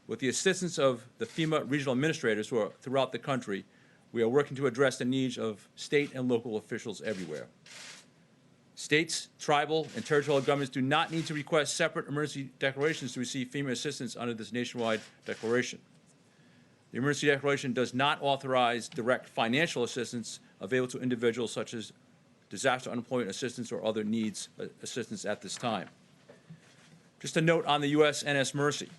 With the assistance of the FEMA regional administrators who are throughout the country, we are working to address the needs of state and local officials everywhere. States, tribal, and territorial governments do not need to request separate emergency declarations to receive FEMA assistance under this nationwide declaration. The emergency declaration does not authorize direct financial assistance available to individuals such as disaster unemployment assistance or other needs assistance at this time. Just a note on the USNS Mercy.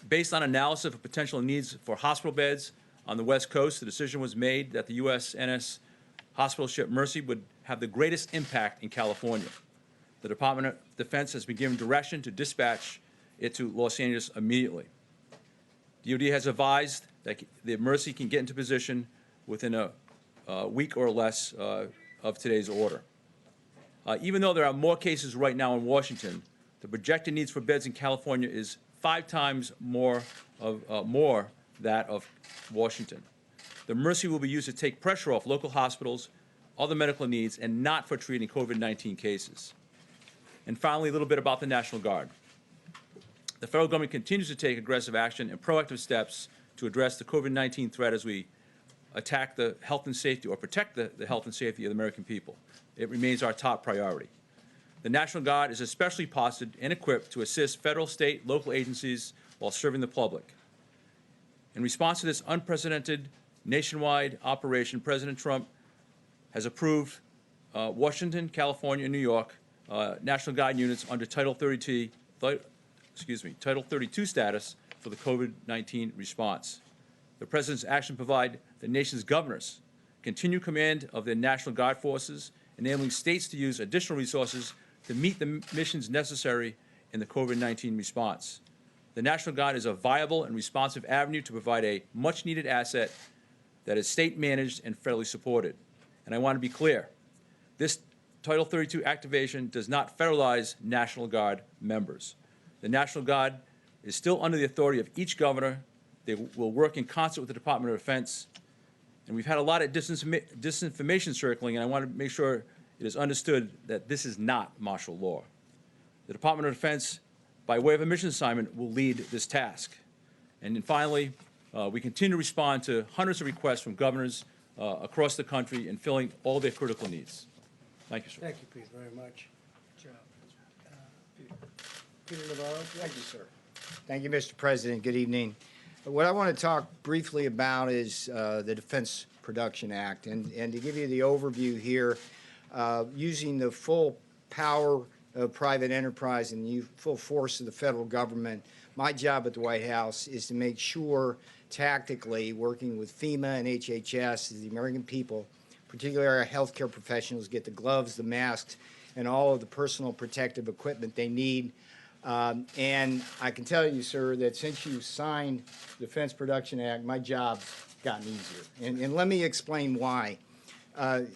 Based on analysis of potential needs for hospital beds on the West Coast, the decision was made that the USNS hospital ship Mercy would have the greatest impact in California. The Department of Defense has been given direction to dispatch it to Los Angeles immediately. DoD has advised that the Mercy can get into position within a week or less of today's order. Even though there are more cases right now in Washington, the projected needs for beds in California is 5 times more that of Washington. The Mercy will be used to take pressure off local hospitals, other medical needs, and not for treating COVID-19 cases. And finally, a little bit about the National Guard. The federal government continues to take aggressive action and proactive steps to address the COVID-19 threat as we attack the health and safety or protect the health and safety of the American people. It remains our top priority. The National Guard is especially posted and equipped to assist federal, state, local agencies while serving the public. In response to this unprecedented nationwide operation, President Trump has approved Washington, California, and New York National Guard units under Title 32 status for the COVID-19 response. The President's action provide the nation's governors continued command of their National Guard forces, enabling states to use additional resources to meet the missions necessary in the COVID-19 response. The National Guard is a viable and responsive avenue to provide a much-needed asset that is state-managed and federally supported. And I want to be clear, this Title 32 activation does not federalize National Guard members. The National Guard is still under the authority of each governor. They will work in concert with the Department of Defense. And we've had a lot of disinformation circling, and I want to make sure it is understood that this is not martial law. The Department of Defense, by way of a mission assignment, will lead this task. And then finally, we continue to respond to hundreds of requests from governors across the country in filling all their critical needs. Thank you, sir. Thank you, Pete, very much. Peter Navarro. Thank you, sir. Thank you, Mr. President. Good evening. What I want to talk briefly about is the Defense Production Act. And to give you the overview here, using the full power of private enterprise and the full force of the federal government, my job at the White House is to make sure tactically, working with FEMA and HHS, the American people, particularly our healthcare professionals, get the gloves, the masks, and all of the personal protective equipment they need. And I can tell you, sir, that since you signed the Defense Production Act, my job's gotten easier. And let me explain why. The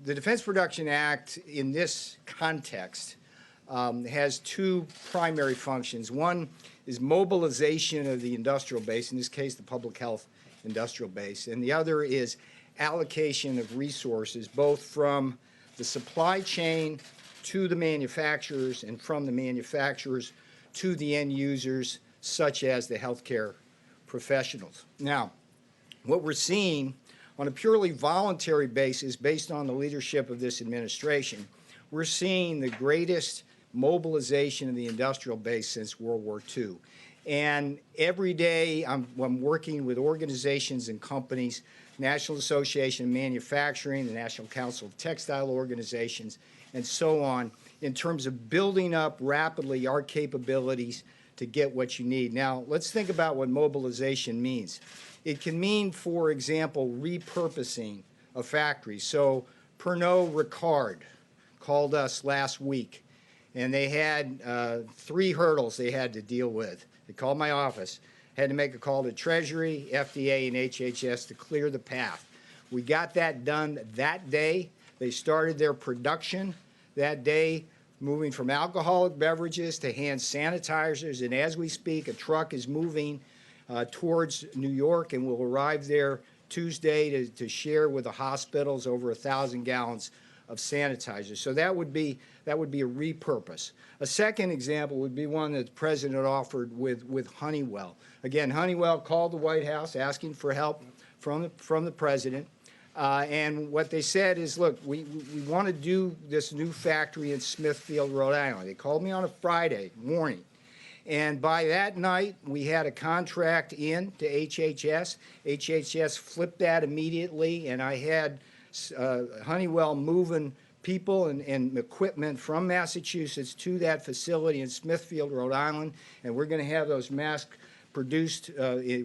Defense Production Act, in this context, has 2 primary functions. One is mobilization of the industrial base, in this case, the public health industrial base. And the other is allocation of resources, both from the supply chain to the manufacturers and from the manufacturers to the end users, such as the healthcare professionals. Now, what we're seeing on a purely voluntary basis, based on the leadership of this administration, we're seeing the greatest mobilization of the industrial base since World War II. And every day I'm working with organizations and companies, National Association of Manufacturing, the National Council of Textile Organizations, and so on, in terms of building up rapidly our capabilities to get what you need. Now, let's think about what mobilization means. It can mean, for example, repurposing a factory. So Pernod Ricard called us last week, and they had 3 hurdles they had to deal with. They called my office, had to make a call to Treasury, FDA, and HHS to clear the path. We got that done that day. They started their production that day. moving from alcoholic beverages to hand sanitizers. And as we speak, a truck is moving towards New York and will arrive there Tuesday to share with the hospitals over 1,000 gallons of sanitizers. So that would be a repurpose. A second example would be one that the president offered with Honeywell. Again, Honeywell called the White House asking for help from the president. And what they said is, look, we want to do this new factory in Smithfield, Rhode Island. They called me on a Friday morning. And by that night, we had a contract in to HHS. HHS flipped that immediately, and I had Honeywell moving people and equipment from Massachusetts to that facility in Smithfield, Rhode Island. And we're going to have those masks produced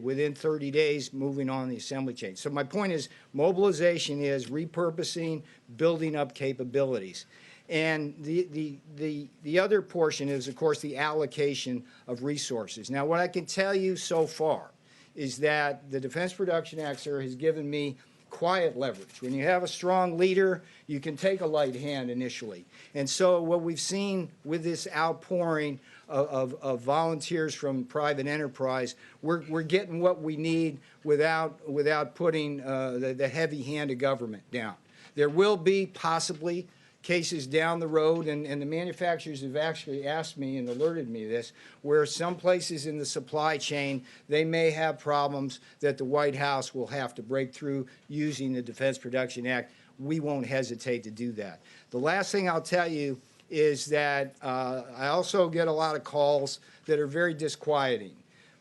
within 30 days, moving on the assembly chain. So my point is, mobilization is repurposing, building up capabilities. And the other portion is, of course, the allocation of resources. Now, what I can tell you so far is that the Defense Production Act, sir, has given me quiet leverage. When you have a strong leader, you can take a light hand initially. And so what we've seen with this outpouring of volunteers from private enterprise, we're getting what we need without putting the heavy hand of government down. There will be possibly cases down the road, and the manufacturers have actually asked me and alerted me this, where some places in the supply chain, they may have problems that the White House will have to break through using the Defense Production Act. We won't hesitate to do that. The last thing I'll tell you is that I also get a lot of calls that are very disquieting.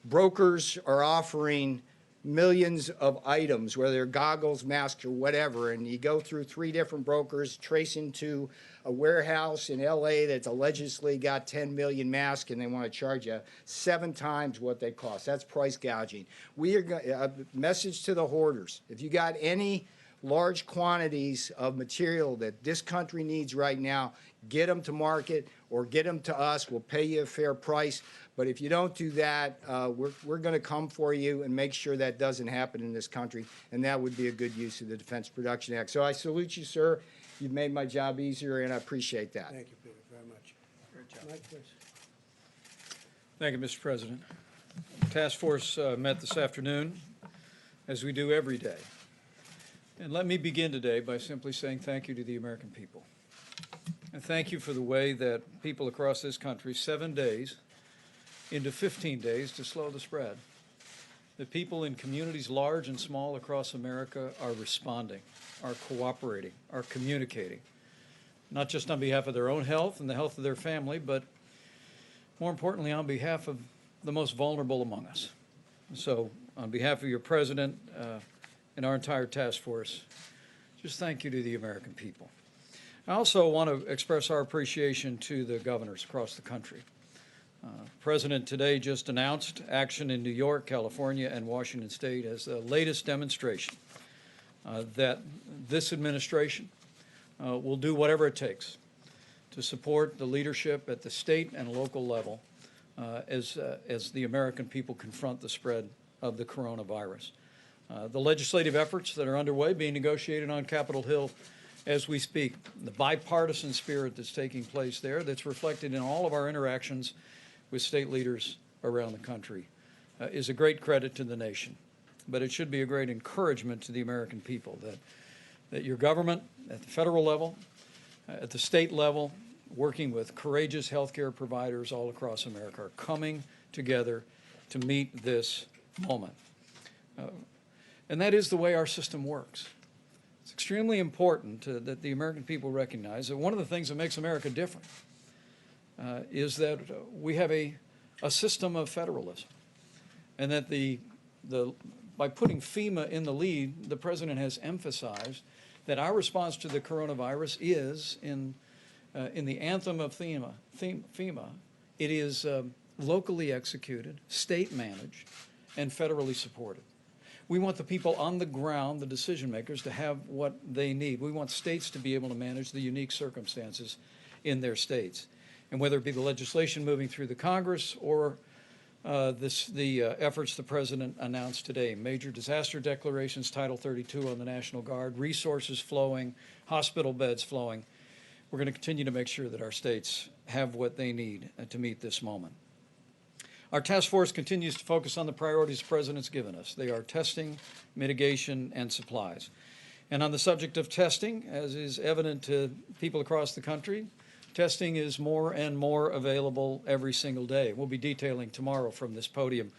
Brokers are offering millions of items, whether they're goggles, masks, or whatever, and you go through 3 different brokers, tracing to a warehouse in LA that's allegedly got 10 million masks, and they want to charge you 7 times what they cost. That's price gouging. We are a message to the hoarders. If you got any large quantities of material that this country needs right now, get them to market or get them to us. We'll pay you a fair price. But if you don't do that, we're going to come for you and make sure that doesn't happen in this country, and that would be a good use of the Defense Production Act. So I salute you, sir. You've made my job easier, and I appreciate that. Thank you, Peter, very much. Great job. Mike, please. Thank you, Mr. President. Task Force met this afternoon, as we do every day. And let me begin today by simply saying thank you to the American people. And thank you for the way that people across this country, 7 days into 15 days to slow the spread. The people in communities large and small across America are responding, are cooperating, are communicating, not just on behalf of their own health and the health of their family, but more importantly, on behalf of the most vulnerable among us. So on behalf of your president and our entire task force, just thank you to the American people. I also want to express our appreciation to the governors across the country. The President today just announced action in New York, California, and Washington State as the latest demonstration that this administration will do whatever it takes to support the leadership at the state and local level as the American people confront the spread of the coronavirus. The legislative efforts that are underway, being negotiated on Capitol Hill as we speak, the bipartisan spirit that's taking place there, that's reflected in all of our interactions with state leaders around the country, is a great credit to the nation. But it should be a great encouragement to the American people that your government at the federal level, at the state level, working with courageous healthcare providers all across America, are coming together to meet this moment. And that is the way our system works. It's extremely important that the American people recognize that one of the things that makes America different is that we have a system of federalism, and that by putting FEMA in the lead, the president has emphasized that our response to the coronavirus is in the anthem of FEMA. It is locally executed, state managed, and federally supported. We want the people on the ground, the decision makers, to have what they need. We want states to be able to manage the unique circumstances in their states. And whether it be the legislation moving through the Congress or the efforts the President announced today, major disaster declarations, Title 32 on the National Guard, resources flowing, hospital beds flowing, we're going to continue to make sure that our states have what they need to meet this moment. Our task force continues to focus on the priorities the President's given us. They are testing, mitigation, and supplies. And on the subject of testing, as is evident to people across the country, testing is more and more available every single day. We'll be detailing tomorrow from this podium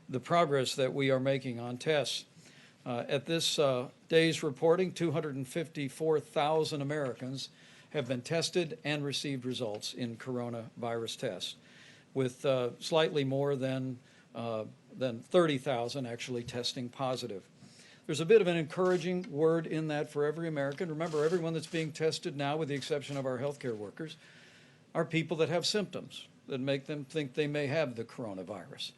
the progress that we are making on tests. At this day's reporting, 254,000 Americans have been tested and received results in coronavirus tests, with slightly more than 30,000 actually testing positive. There's a bit of an encouraging word in that for every American. Remember, everyone that's being tested now, with the exception of our healthcare workers, are people that have symptoms that make them think they may have the coronavirus.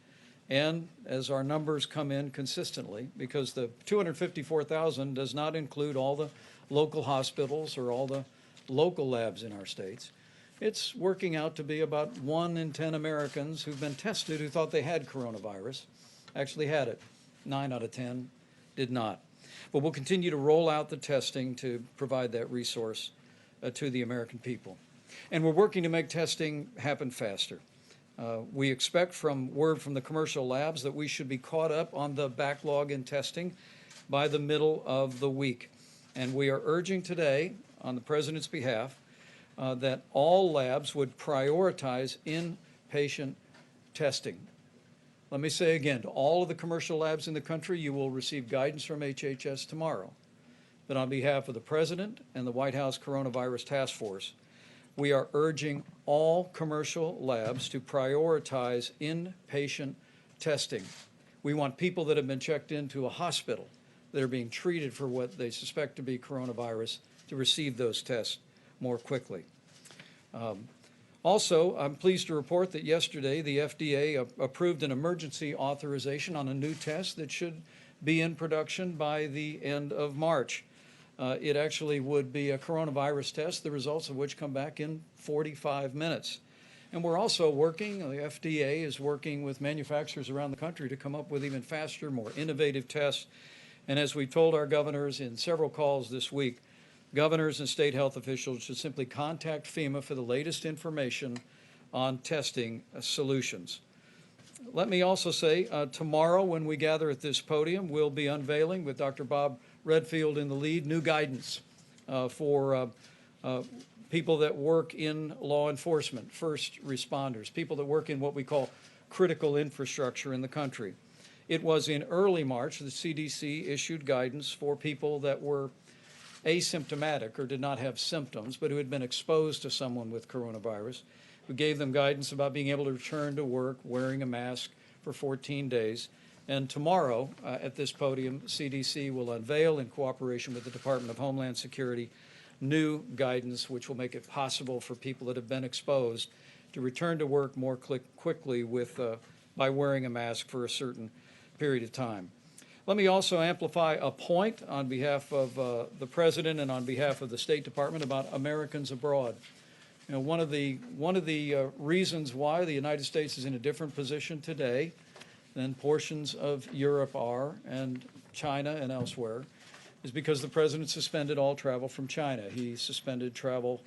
And as our numbers come in consistently, because the 254,000 does not include all the local hospitals or all the local labs in our states, it's working out to be about 1 in 10 Americans who've been tested who thought they had coronavirus actually had it. 9 out of 10 did not. But we'll continue to roll out the testing to provide that resource to the American people. And we're working to make testing happen faster. We expect from word from the commercial labs that we should be caught up on the backlog in testing by the middle of the week. And we are urging today, on the President's behalf, that all labs would prioritize inpatient testing. Let me say again, to all of the commercial labs in the country, you will receive guidance from HHS tomorrow. But on behalf of the President and the White House Coronavirus Task Force, we are urging all commercial labs to prioritize inpatient testing. We want people that have been checked into a hospital that are being treated for what they suspect to be coronavirus to receive those tests more quickly. Also, I'm pleased to report that yesterday the FDA approved an emergency authorization on a new test that should be in production by the end of March. It actually would be a coronavirus test, the results of which come back in 45 minutes. And we're also working, the FDA is working with manufacturers around the country to come up with even faster, more innovative tests. And as we told our governors in several calls this week, governors and state health officials should simply contact Fema for the latest information on testing solutions. Let me also say, tomorrow when we gather at this podium, we'll be unveiling, with Dr. Bob Redfield in the lead, new guidance for people that work in law enforcement, first responders, people that work in what we call critical infrastructure in the country. It was in early March the CDC issued guidance for people that were asymptomatic or did not have symptoms, but who had been exposed to someone with coronavirus. We gave them guidance about being able to return to work wearing a mask for 14 days. And tomorrow at this podium, CDC will unveil, in cooperation with the Department of Homeland Security, new guidance which will make it possible for people that have been exposed to return to work more quickly by wearing a mask for a certain period of time. Let me also amplify a point on behalf of the President and on behalf of the State Department about Americans abroad. You know, one of the reasons why the United States is in a different position today than portions of Europe are, and China and elsewhere, is because the President suspended all travel from China. He suspended travel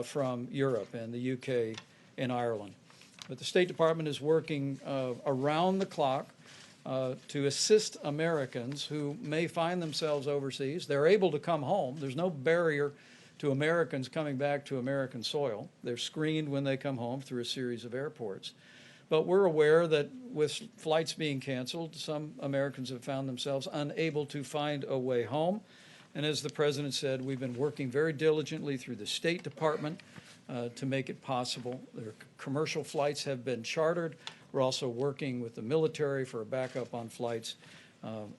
from Europe and the UK and Ireland. But the State Department is working around the clock to assist Americans who may find themselves overseas. They're able to come home. There's no barrier to Americans coming back to American soil. They're screened when they come home through a series of airports. But we're aware that with flights being canceled, some Americans have found themselves unable to find a way home. And as the President said, we've been working very diligently through the State Department to make it possible. Their commercial flights have been chartered. We're also working with the military for a backup on flights.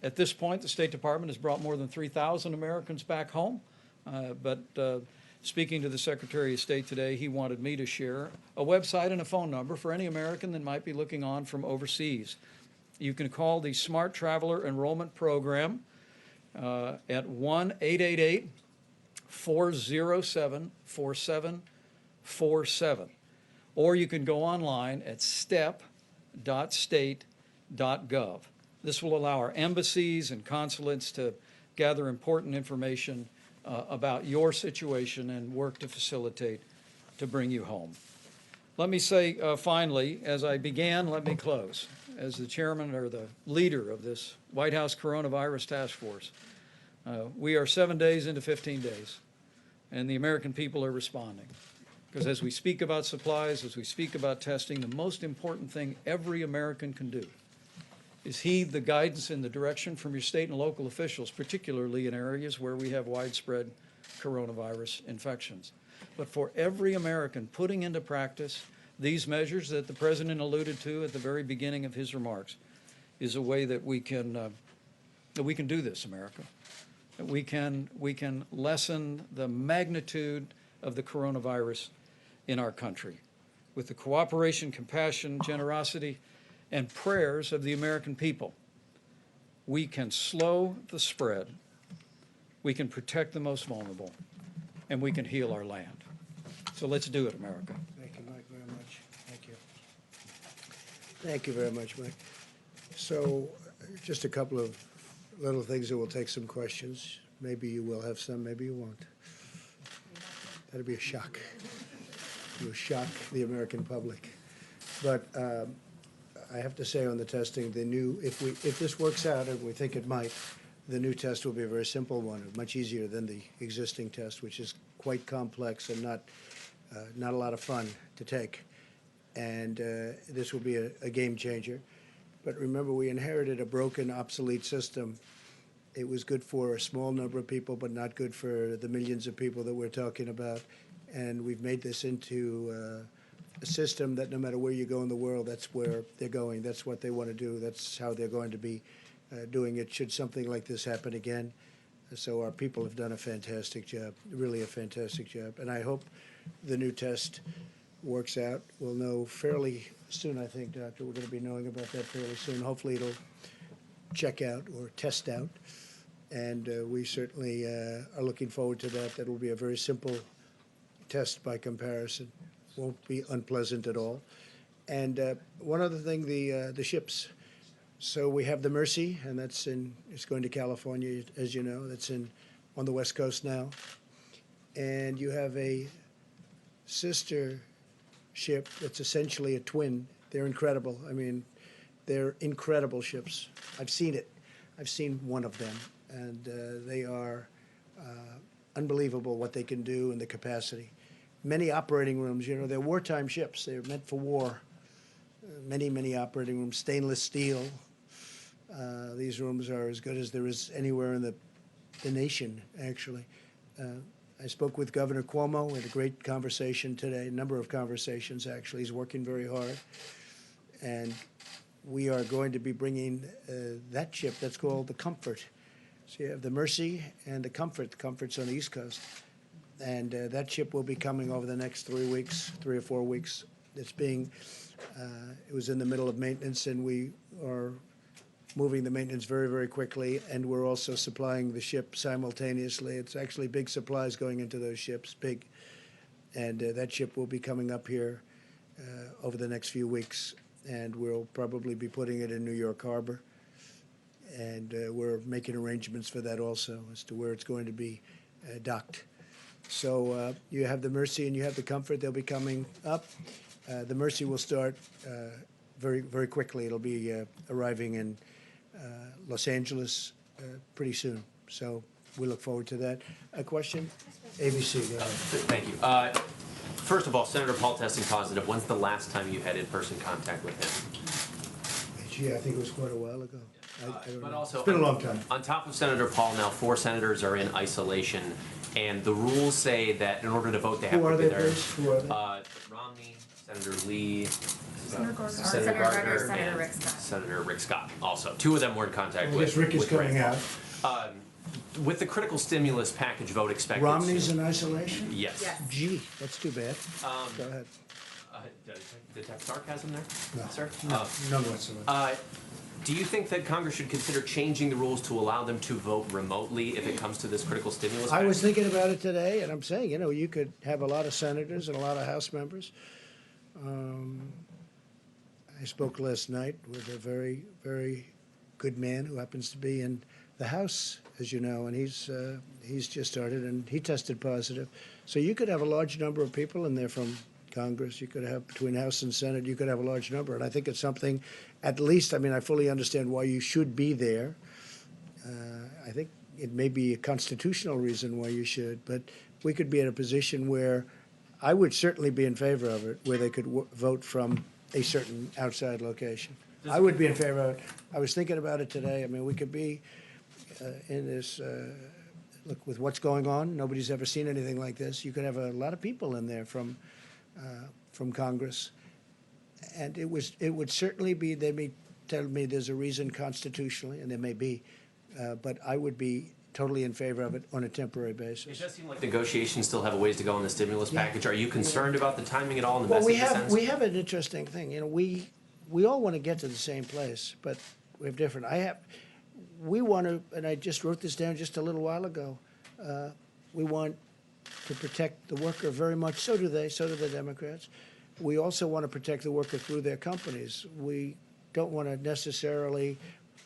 At this point, the State Department has brought more than 3,000 Americans back home. But speaking to the Secretary of State today, he wanted me to share a website and a phone number for any American that might be looking on from overseas. You can call the Smart Traveler Enrollment Program at 1-888-407-4747. Or you can go online at step.state.gov. This will allow our embassies and consulates to gather important information about your situation and work to facilitate to bring you home. Let me say finally, as I began, let me close. As the chairman or the leader of this White House Coronavirus Task Force, we are 7 days into 15 days, and the American people are responding. Because as we speak about supplies, as we speak about testing, the most important thing every American can do is heed the guidance and the direction from your state and local officials, particularly in areas where we have widespread coronavirus infections. But for every American, putting into practice these measures that the President alluded to at the very beginning of his remarks is a way that we can do this, America. That we can lessen the magnitude of the coronavirus in our country with the cooperation, compassion, generosity, and prayers of the American people. We can slow the spread, we can protect the most vulnerable, and we can heal our land. So let's do it, America. Thank you, Mike, very much. Thank you. Thank you very much, Mike. So just a couple of little things that will take some questions. Maybe you will have some, maybe you won't. That'd be a shock. You'll shock the American public. But I have to say on the testing, if this works out, and we think it might, the new test will be a very simple one, much easier than the existing test, which is quite complex and not a lot of fun to take. And this will be a game changer. But remember, we inherited a broken, obsolete system. It was good for a small number of people, but not good for the millions of people that we're talking about. And we've made this into a system that no matter where you go in the world, that's where they're going. That's what they want to do. That's how they're going to be doing it should something like this happen again. So our people have done a fantastic job, really a fantastic job. And I hope the new test works out. We'll know fairly soon, I think, Doctor. We're going to be knowing about that fairly soon. Hopefully it'll check out or test out. And we certainly are looking forward to that. That will be a very simple test by comparison. Won't be unpleasant at all. And one other thing, the ships. So we have the Mercy, and it's going to California, as you know. That's on the West Coast now. And you have a sister ship that's essentially a twin. They're incredible. I mean, they're incredible ships. I've seen it. I've seen one of them, and they are unbelievable what they can do and the capacity. Many operating rooms, you know, they're wartime ships. They're meant for war. Many, many operating rooms, stainless steel. These rooms are as good as there is anywhere in the nation, actually. I spoke with Governor Cuomo. We had a great conversation today, a number of conversations, actually. He's working very hard. And we are going to be bringing that ship that's called the Comfort. So you have the Mercy and the Comfort. The Comfort's on the East Coast. And that ship will be coming over the next 3 weeks, 3 or 4 weeks. It's being, it was in the middle of maintenance, and we are moving the maintenance very, very quickly, and we're also supplying the ship simultaneously. It's actually big supplies going into those ships, big. And that ship will be coming up here over the next few weeks, and we'll probably be putting it in New York Harbor. And we're making arrangements for that also as to where it's going to be docked. So you have the Mercy and you have the Comfort. They'll be coming up. The Mercy will start very, very quickly. It'll be arriving in Los Angeles pretty soon. So we look forward to that. A question? ABC, go ahead. Thank you. First of all, Senator Paul testing positive. When's the last time you had in-person contact with him? Gee, I think it was quite a while ago. I don't But know. also, It's been a long time. On top of Senator Paul, now 4 senators are in isolation, and the rules say that in order to vote, they have Who to are be they, there. please? Who are they? Romney, Senator Lee, Senator Gardner, Senator Gardner, Senator and Rick Scott. Senator Rick Scott. Also, 2 of them were in contact I with. guess Rick is with coming Rick. out. With the critical stimulus package vote expected. Romney's soon. in isolation? Yes. Yes. Gee, that's too bad. Go ahead. Detect sarcasm there, No, sir? none whatsoever. Do you think that Congress should consider changing the rules to allow them to vote remotely if it comes to this critical stimulus? I was thinking about it today, and I'm saying, you know, you could have a lot of senators and a lot of House members. I spoke last night with a very, very good man who happens to be in the House, as you know, and he's just started, and he tested positive. So you could have a large number of people in there from Congress. You could have, between House and Senate, you could have a large number. And I think it's something, at least, I mean, I fully understand why you should be there. I think it may be a constitutional reason why you should, but we could be in a position where I would certainly be in favor of it, where they could vote from a certain outside location. I would be in favor of it. I was thinking about it today. I mean, we could be in this, look, with what's going on, nobody's ever seen anything like this. You could have a lot of people in there from Congress. And it would certainly be, they may tell me there's a reason constitutionally, and there may be, but I would be totally in favor of it on a temporary basis. It does seem like negotiations still have a ways to go on the stimulus package. Are you concerned about the timing at all in the Well, message? we have an interesting thing. You know, we all want to get to the same place, but we have different. We want to, and I just wrote this down just a little while ago. We want to protect the worker very much. So do they. So do the Democrats. We also want to protect the worker through their companies. We don't want to necessarily.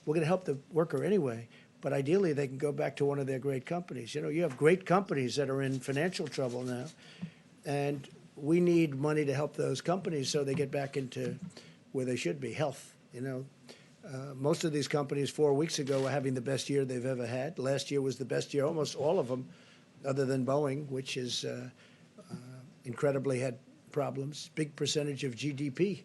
We're going to help the worker anyway. But ideally, they can go back to one of their great companies. You know, you have great companies that are in financial trouble now, and we need money to help those companies so they get back into where they should be, health. You know, most of these companies 4 weeks ago were having the best year they've ever had. Last year was the best year, almost all of them, other than Boeing, which is incredibly had problems, big percentage of GDP.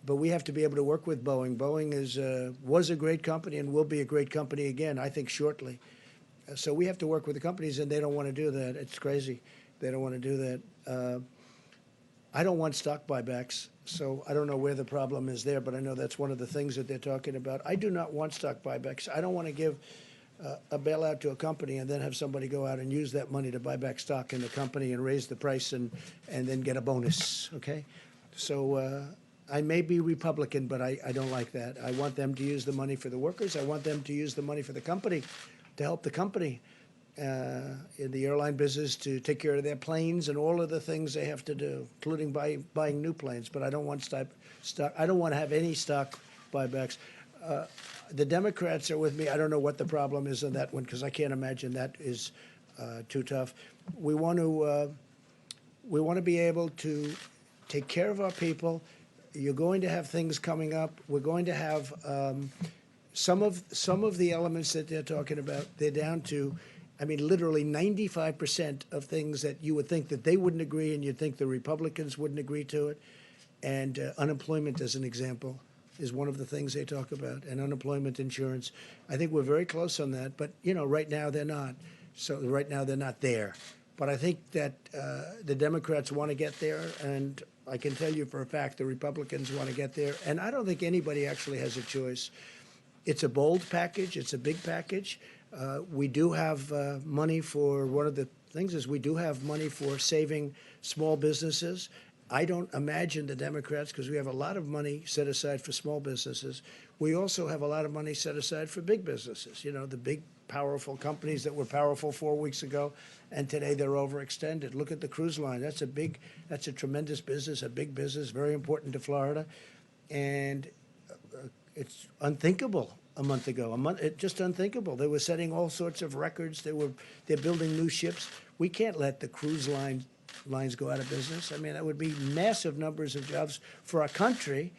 But we have to be able to work with Boeing. Boeing was a great company and will be a great company again, I think, shortly. So we have to work with the companies, and they don't want to do that. It's crazy. They don't want to do that. I don't want stock buybacks, so I don't know where the problem is there, but I know that's one of the things that they're talking about. I do not want stock buybacks. I don't want to give a bailout to a company and then have somebody go out and use that money to buy back stock in the company and raise the price and then get a bonus, okay? So I may be Republican, but I don't like that. I want them to use the money for the workers. I want them to use the money for the company, to help the company in the airline business, to take care of their planes and all of the things they have to do, including buying new planes. But I don't want stock. I don't want to have any stock buybacks. The Democrats are with me. I don't know what the problem is on that one, because I can't imagine that is too tough. We want to be able to take care of our people. You're going to have things coming up. We're going to have some of the elements that they're talking about. They're down to, I mean, literally 95% of things that you would think that they wouldn't agree, and you'd think the Republicans wouldn't agree to it. And unemployment, as an example, is one of the things they talk about, and unemployment insurance. I think we're very close on that, but, you know, right now they're not. So right now they're not there. But I think that the Democrats want to get there, and I can tell you for a fact the Republicans want to get there. And I don't think anybody actually has a choice. It's a bold package. It's a big package. We do have money for, one of the things is we do have money for saving small businesses. I don't imagine the Democrats, because we have a lot of money set aside for small businesses. We also have a lot of money set aside for big businesses, you know, the big, powerful companies that were powerful 4 weeks ago, and today they're overextended. Look at the cruise line. That's a tremendous business, a big business, very important to Florida. And it's unthinkable a month ago. Just unthinkable. They were setting all sorts of records. They're building new ships. We can't let the cruise lines go out of business. I mean, that would be massive numbers of jobs for our country,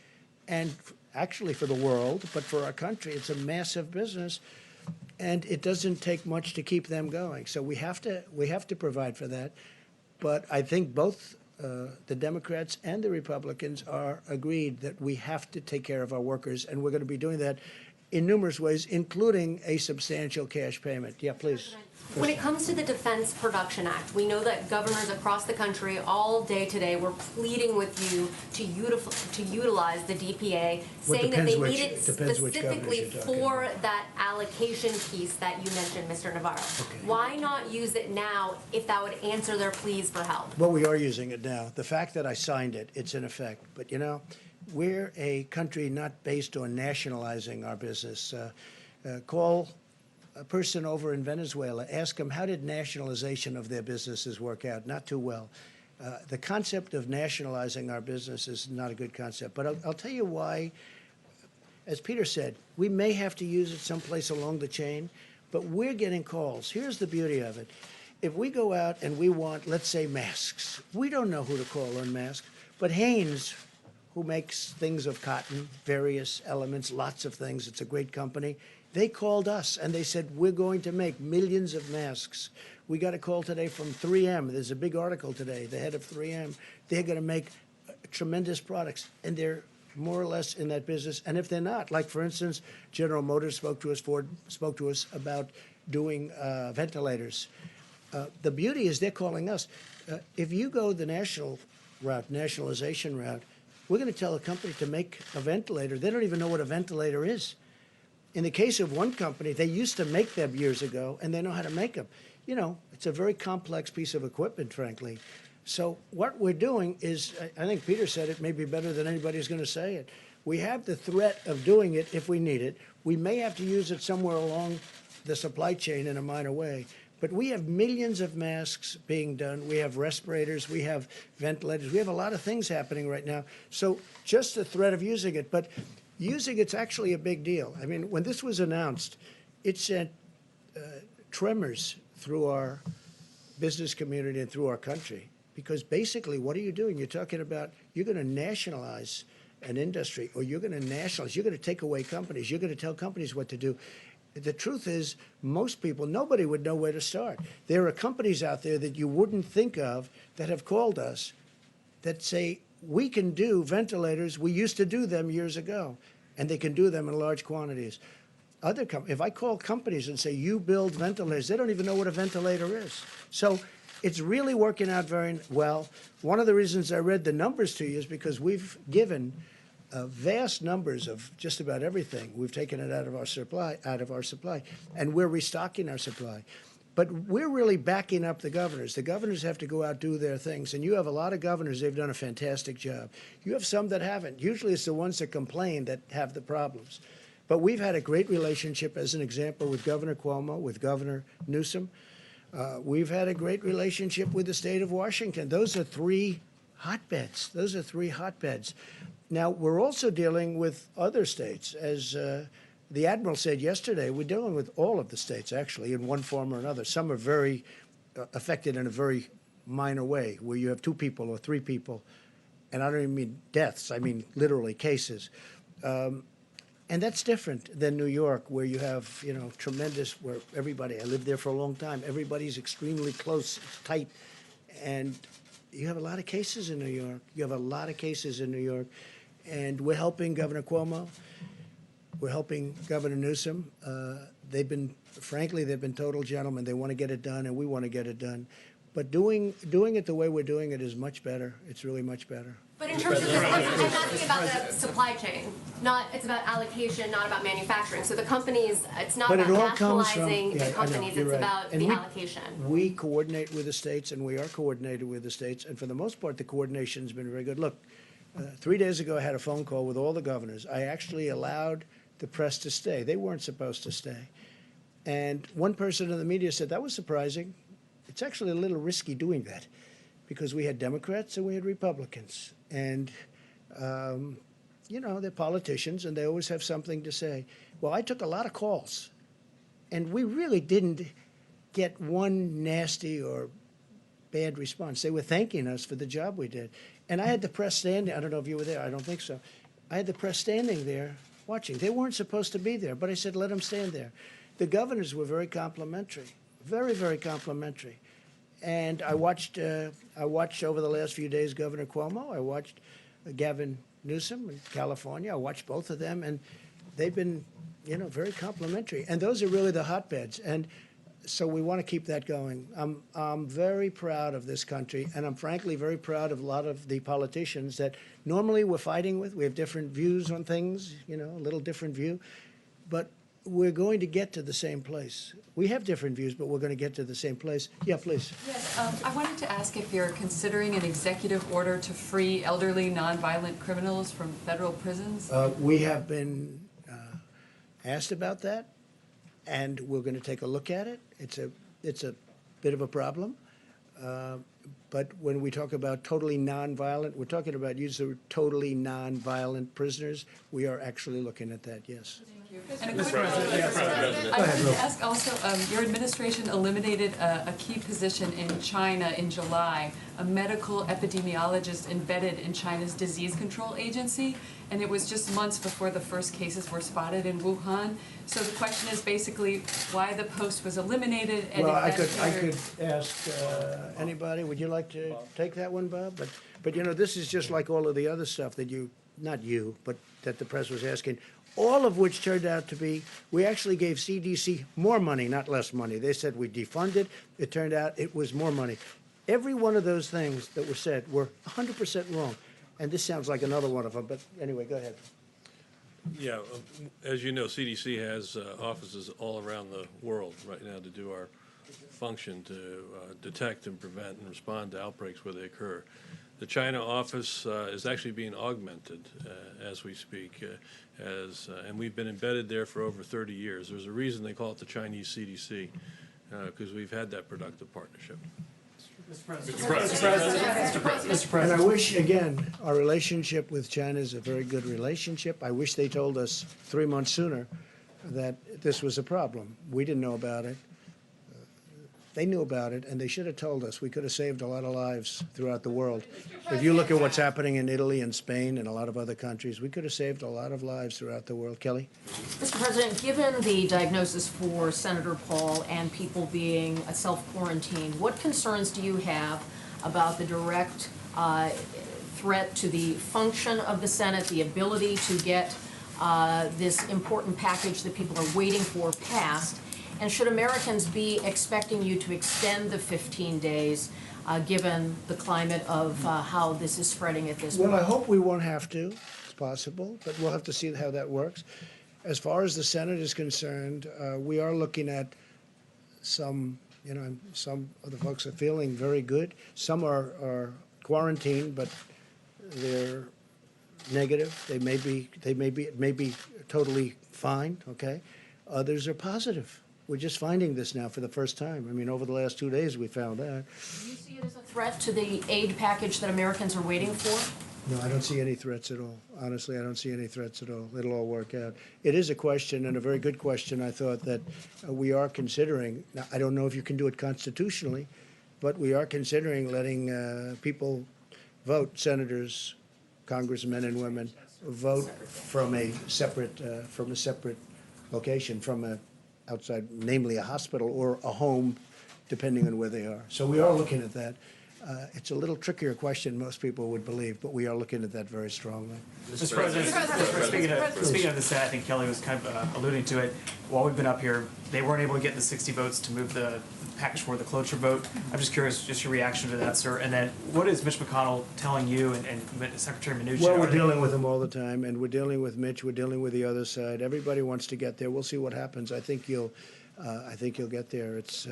and actually for the world, but for our country, it's a massive business, and it doesn't take much to keep them going. So we have to provide for that. But I think both the Democrats and the Republicans are agreed that we have to take care of our workers, and we're going to be doing that in numerous ways, including a substantial cash payment. Yeah, please. When it comes to the Defense Production Act, we know that governors across the country all day today were pleading with you to utilize the DPA, saying that they need it specifically for that allocation piece that you mentioned, Mr. Navarro. Okay. Why not use it now if that would answer their pleas for help? Well, we are using it now. The fact that I signed it, it's in effect. But, you know, we're a country not based on nationalizing our business. Call a person over in Venezuela, ask them how did nationalization of their businesses work out? Not too well. The concept of nationalizing our business is not a good concept. But I'll tell you why. as Peter said, we may have to use it someplace along the chain, but we're getting calls. Here's the beauty of it. If we go out and we want, let's say, masks, we don't know who to call on masks, but Hanes, who makes things of cotton, various elements, lots of things, it's a great company, they called us and they said, we're going to make millions of masks. We got a call today from 3M. There's a big article today, the head of 3M. They're going to make tremendous products, and they're more or less in that business. And if they're not, like for instance, General Motors spoke to us, Ford spoke to us about doing ventilators. The beauty is they're calling us. If you go the national route, nationalization route, we're going to tell a company to make a ventilator. They don't even know what a ventilator is. In the case of one company, they used to make them years ago, and they know how to make them. You know, it's a very complex piece of equipment, frankly. So what we're doing is, I think Peter said it maybe better than anybody's going to say it. We have the threat of doing it if we need it. We may have to use it somewhere along the supply chain in a minor way. But we have millions of masks being done. We have respirators. We have ventilators. We have a lot of things happening right now. So just the threat of using it. But using it's actually a big deal. I mean, when this was announced, it sent tremors through our business community and through our country. Because basically, what are you doing? You're talking about you're going to nationalize an industry, or you're going to nationalize. You're going to take away companies. You're going to tell companies what to do. The truth is, most people, nobody would know where to start. There are companies out there that you wouldn't think of that have called us that say, we can do ventilators. We used to do them years ago, and they can do them in large quantities. If I call companies and say, you build ventilators, they don't even know what a ventilator is. So it's really working out very well. One of the reasons I read the numbers to you is because we've given vast numbers of just about everything. We've taken it out of our supply, and we're restocking our supply. But we're really backing up the governors. The governors have to go out, do their things, and you have a lot of governors. They've done a fantastic job. You have some that haven't. Usually it's the ones that complain that have the problems. But we've had a great relationship, as an example, with Governor Cuomo, with Governor Newsom. We've had a great relationship with the state of Washington. Those are three hotbeds. Those are three hotbeds. Now, we're also dealing with other states. As the Admiral said yesterday, we're dealing with all of the states, actually, in one form or another. Some are very affected in a very minor way, where you have 2 people or 3 people. And I don't even mean deaths. I mean literally cases. And that's different than New York, where you have, you know, tremendous, where everybody, I lived there for a long time, everybody's extremely close, tight. And you have a lot of cases in New York. You have a lot of cases in New York. And we're helping Governor Cuomo. We're helping Governor Newsom. They've been total gentlemen. They want to get it done, and we want to get it done. But doing it the way we're doing it is much better. It's really much better. But in terms of this, I'm asking about the supply chain. It's about allocation, not about manufacturing. So the companies, it's not about nationalizing the companies, it's about the allocation. We coordinate with the states, and we are coordinated with the states. And for the most part, the coordination's been very good. Look, 3 days ago, I had a phone call with all the governors. I actually allowed the press to stay. They weren't supposed to stay. And one person in the media said, that was surprising. It's actually a little risky doing that, because we had Democrats and we had Republicans. And, you know, they're politicians, and they always have something to say. Well, I took a lot of calls, and we really didn't get one nasty or bad response. They were thanking us for the job we did. And I had the press standing. I don't know if you were there. I don't think so. I had the press standing there watching. They weren't supposed to be there, but I said, let them stand there. The governors were very complimentary, very, very complimentary. And I watched over the last few days Governor Cuomo. I watched Gavin Newsom in California. I watched both of them, and they've been, you know, very complimentary. And those are really the hotbeds. And so we want to keep that going. I'm very proud of this country, and I'm frankly very proud of a lot of the politicians that normally we're fighting with. We have different views on things, you know, a little different view. But we're going to get to the same place. We have different views, but we're going to get to the same place. Yeah, please. Yes, I wanted to ask if you're considering an executive order to free elderly, nonviolent criminals from federal prisons. We have been asked about that, and we're going to take a look at it. It's a bit of a problem, But when we talk about totally nonviolent, we're talking about use of totally nonviolent prisoners. We are actually looking at that, yes. And a quick I wanted to ask also, your administration eliminated a key position in China in July, a medical epidemiologist embedded in China's disease control agency, and it was just months before the first cases were spotted in Wuhan. So the question is basically why the post was eliminated and Well, I if could ask anybody, would you like to take that one, Bob? But you know, this is just like all of the other stuff that you, not you, but that the press was asking, all of which turned out to be, we actually gave CDC more money, not less money. They said we defunded. It turned out it was more money. Every one of those things that were said were 100% wrong. And this sounds like another one of them, but anyway, go ahead. Yeah, as you know, CDC has offices all around the world right now to do our function to detect and prevent and respond to outbreaks where they occur. The China office is actually being augmented as we speak, and we've been embedded there for over 30 years. There's a reason they call it the Chinese CDC, because we've had that productive partnership. Mr. President. And I wish, again, our relationship with China is a very good relationship. I wish they told us 3 months sooner that this was a problem. We didn't know about it. They knew about it, and they should have told us. We could have saved a lot of lives throughout the world. If you look at what's happening in Italy and Spain and a lot of other countries, we could have saved a lot of lives throughout the world. Kelly? Mr. President, given the diagnosis for Senator Paul and people being self-quarantined, what concerns do you have about the direct threat to the function of the Senate, the ability to get this important package that people are waiting for passed? And should Americans be expecting you to extend the 15 days, given the climate of how this is spreading at this point? Well, I hope we won't have to. It's possible, but we'll have to see how that works. As far as the Senate is concerned, we are looking at some, you know, some of the folks are feeling very good. Some are quarantined, but they're negative. It may be totally fine, okay? Others are positive. We're just finding this now for the first time. I mean, over the last 2 days, we found that. Do you see it as a threat to the aid package that Americans are waiting for? No, I don't see any threats at all. Honestly, I don't see any threats at all. It'll all work out. It is a question, and a very good question, I thought, that we are considering. Now, I don't know if you can do it constitutionally, but we are considering letting people vote, senators, congressmen and women, vote from a separate location, from a outside, namely a hospital or a home, depending on where they are. So we are looking at that. It's a little trickier question, most people would believe, but we are looking at that very strongly. Mr. President, speaking of the Senate, I think Kelly was kind of alluding to it. While we've been up here, they weren't able to get the 60 votes to move the package for the cloture vote. I'm just curious, just your reaction to that, sir. And then, what is Mitch McConnell telling you and Secretary Mnuchin? Well, we're dealing with them all the time, and we're dealing with Mitch. We're dealing with the other side. Everybody wants to get there. We'll see what happens. I think you'll get there. It's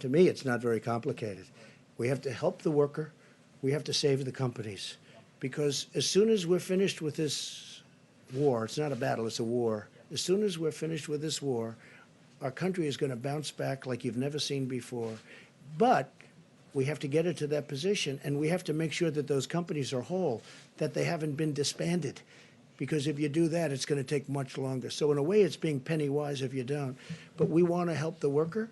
to me, it's not very complicated. We have to help the worker. We have to save the companies, because as soon as we're finished with this war, it's not a battle, it's a war. As soon as we're finished with this war, our country is going to bounce back like you've never seen before. But we have to get it to that position, and we have to make sure that those companies are whole, that they haven't been disbanded. Because if you do that, it's going to take much longer. So in a way, it's being penny wise if you don't. But we want to help the worker.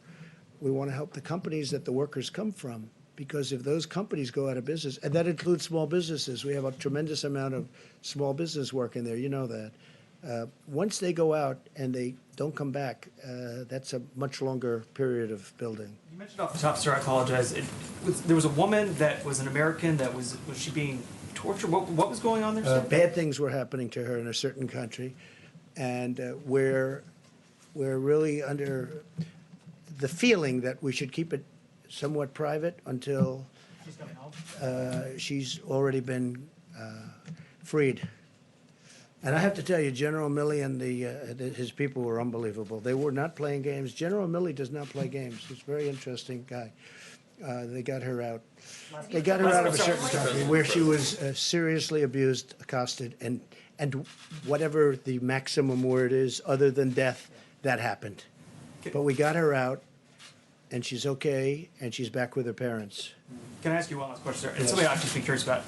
We want to help the companies that the workers come from. Because if those companies go out of business, and that includes small businesses, we have a tremendous amount of small business work in there, you know that. Once they go out and they don't come back, that's a much longer period of building. You mentioned off the top, sir, I apologize. There was a woman that was an American that was she being tortured? What was going on there, sir? Bad things were happening to her in a certain country, and we're really under the feeling that we should keep it somewhat private until she's already been freed. And I have to tell you, General Milley and his people were unbelievable. They were not playing games. General Milley does not play games. He's a very interesting guy. They got her out. They got her out of a certain country where she was seriously abused, accosted, and whatever the maximum word is, other than death, that happened. But we got her out. and she's okay, and she's back with her parents. Can I ask you one last question, sir? It's something I've just been curious about.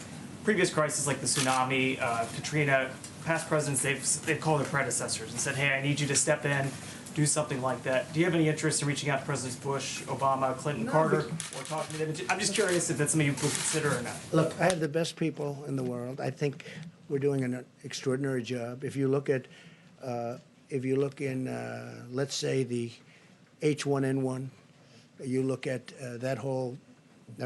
Previous crises like the tsunami, Katrina, past presidents, they've called their predecessors and said, hey, I need you to step in, do something like that. Do you have any interest in reaching out to Presidents Bush, Obama, Clinton, Carter, or talking to them? I'm just curious if that's something you would consider or not. Look, I have the best people in the world. I think we're doing an extraordinary job. If you look at, let's say, the H1N1, you look at that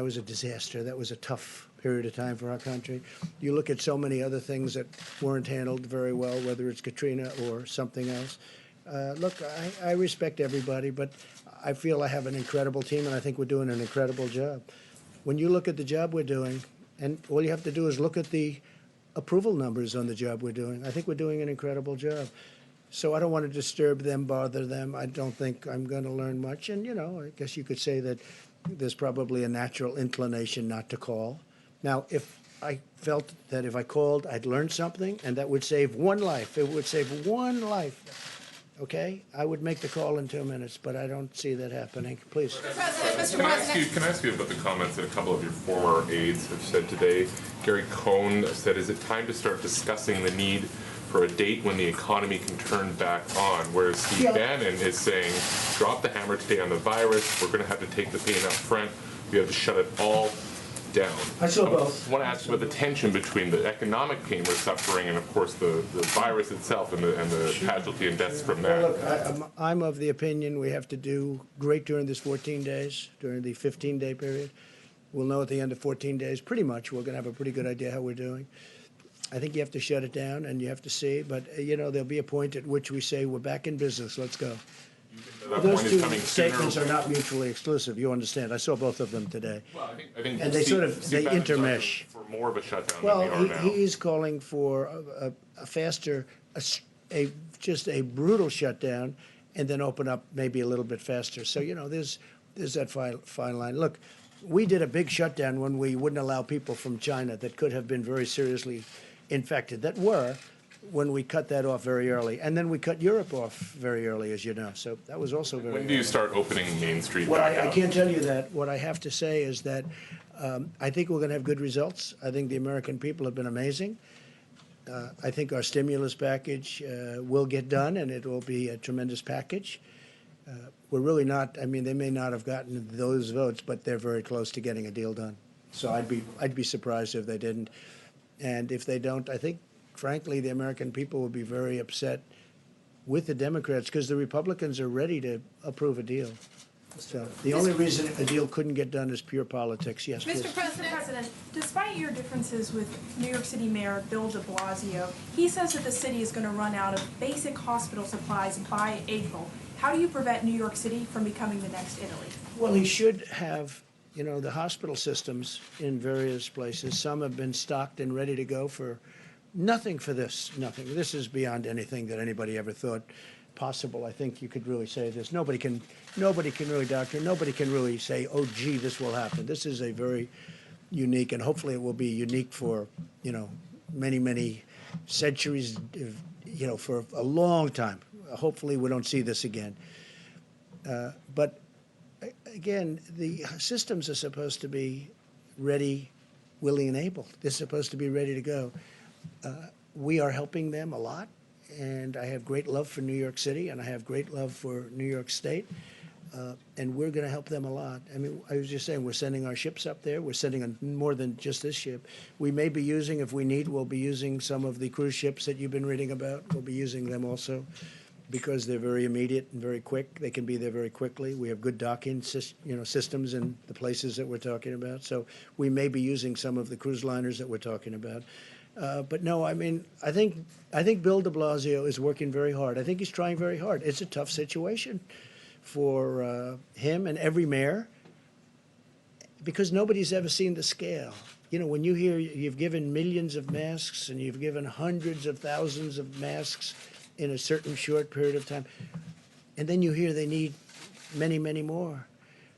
was a disaster. That was a tough period of time for our country. You look at so many other things that weren't handled very well, whether it's Katrina or something else. Look, I respect everybody, but I feel I have an incredible team, and I think we're doing an incredible job. When you look at the job we're doing, and all you have to do is look at the approval numbers on the job we're doing, I think we're doing an incredible job. So I don't want to disturb them, bother them. I don't think I'm going to learn much. And, I guess you could say that there's probably a natural inclination not to call. Now, if I felt that if I called, I'd learn something, and that would save one life. It would save one life. Okay? I would make the call in 2 minutes, but I don't see that happening. Please. Mr. Can I ask you about the comments that a couple of your former aides have said today? Gary Cohn said, is it time to start discussing the need for a date when the economy can turn back on? Whereas Steve Bannon is saying, drop the hammer today on the virus. We're going to have to take the pain up front. We have to shut it all down. I saw both. I want to ask you about the tension between the economic pain we're suffering and, of course, the virus itself and the casualty and deaths from that. Well, look, I'm of the opinion we have to do great during this 14 days, during the 15-day period. We'll know at the end of 14 days, pretty much, we're going to have a pretty good idea how we're doing. I think you have to shut it down and you have to see, but, there'll be a point at which we say, we're back in business, let's go. Those two statements are not mutually exclusive. You understand? I saw both of them today. Well, I think and they they intermesh. For more of a shutdown well, than we are now. He's calling for a faster, just a brutal shutdown, and then open up maybe a little bit faster. So there's that fine line. Look, we did a big shutdown when we wouldn't allow people from China that could have been very seriously infected. When we cut that off very early. And then we cut Europe off very early, as you know. So that was also very When do you start opening Main Street well, back I up? can't tell you that. What I have to say is that I think we're going to have good results. I think the American people have been amazing. I think our stimulus package will get done, and it will be a tremendous package. We're really not, they may not have gotten those votes, but they're very close to getting a deal done. So I'd be surprised if they didn't. And if they don't, I think, frankly, the American people will be very upset with the Democrats because the Republicans are ready to approve a deal. So the only reason a deal couldn't get done is pure politics. Yes, please. Mr. President, despite your differences with New York City Mayor Bill de Blasio, he says that the city is going to run out of basic hospital supplies by April. How do you prevent New York City from becoming the next Italy? Well, he should have, the hospital systems in various places. Some have been stocked and ready to go for nothing for this, nothing. This is beyond anything that anybody ever thought possible. I think you could really say this. Nobody can really, doctor, nobody can really say, oh, gee, this will happen. This is a very unique, and hopefully it will be unique for, many, many centuries, for a long time. Hopefully we don't see this again. But again, the systems are supposed to be ready, willing, and able. They're supposed to be ready to go. We are helping them a lot, and I have great love for New York City, and I have great love for New York State, and we're going to help them a lot. I was just saying, we're sending our ships up there. We're sending more than just this ship. We may be using, if we need, we'll be using some of the cruise ships that you've been reading about. We'll be using them also because they're very immediate and very quick. They can be there very quickly. We have good docking systems in the places that we're talking about. So we may be using some of the cruise liners that we're talking about. But no, I think Bill de Blasio is working very hard. I think he's trying very hard. It's a tough situation for him and every mayor because nobody's ever seen the scale. When you hear you've given millions of masks and you've given hundreds of thousands of masks in a certain short period of time, and then you hear they need many, many more.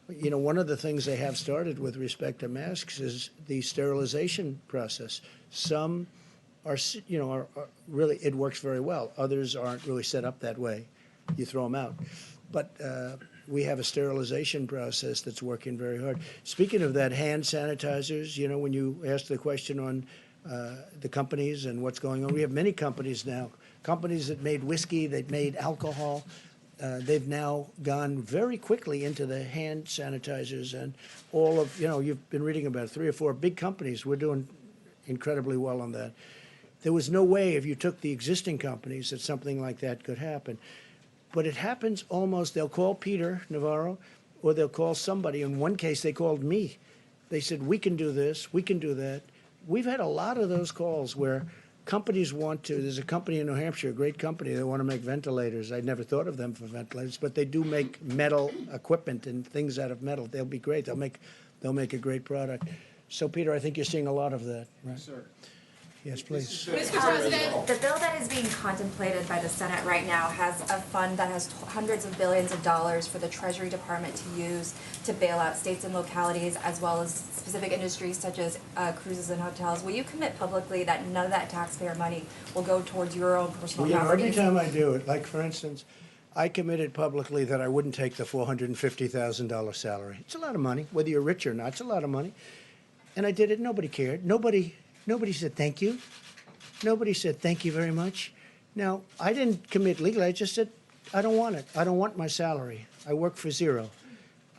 One of the things they have started with respect to masks is the sterilization process. Some are really, it works very well. Others aren't really set up that way. You throw them out. But we have a sterilization process that's working very hard. Speaking of that, hand sanitizers, you know, when you asked the question on the companies and what's going on, we have many companies now, companies that made whiskey, that made alcohol. They've now gone very quickly into the hand sanitizers and all of, you know, you've been reading about 3 or 4 big companies. We're doing incredibly well on that. There was no way if you took the existing companies that something like that could happen. But it happens almost, they'll call Peter Navarro or they'll call somebody. In one case, they called me. They said, we can do this, we can do that. We've had a lot of those calls where companies want to, there's a company in New Hampshire, a great company, they want to make ventilators. I'd never thought of them for ventilators, but they do make metal equipment and things out of metal. They'll be great. They'll make a great product. So, Peter, I think you're seeing a lot of that, right? Yes, sir. Yes, please. Mr. President. The bill that is being contemplated by the Senate right now has a fund that has hundreds of billions of dollars for the Treasury Department to use to bail out states and localities as well as specific industries such as cruises and hotels. Will you commit publicly that none of that taxpayer money will go towards your own personal Every time I do it, like for instance, I committed publicly that I wouldn't take the $450,000 salary. It's a lot of money, whether you're rich or not, it's a lot of money. And I did it, nobody cared. Nobody said thank you. Nobody said thank you very much. Now, I didn't commit legally. I just said, I don't want it. I don't want my salary. I work for zero.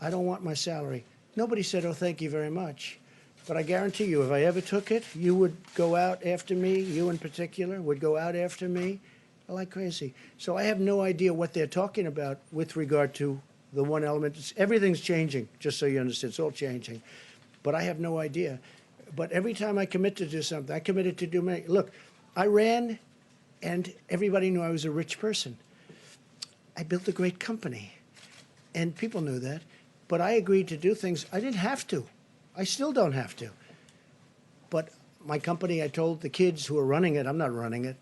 I don't want my salary. Nobody said, oh, thank you very much. But I guarantee you, if I ever took it, you would go out after me, you in particular, would go out after me like crazy. So I have no idea what they're talking about with regard to the one element. Everything's changing, just so you understand. It's all changing. But I have no idea. But every time I commit to do something, I committed to do many. Look, I ran, and everybody knew I was a rich person. I built a great company, and people knew that. But I agreed to do things I didn't have to. I still don't have to. But my company, I told the kids who are running it, I'm not running it,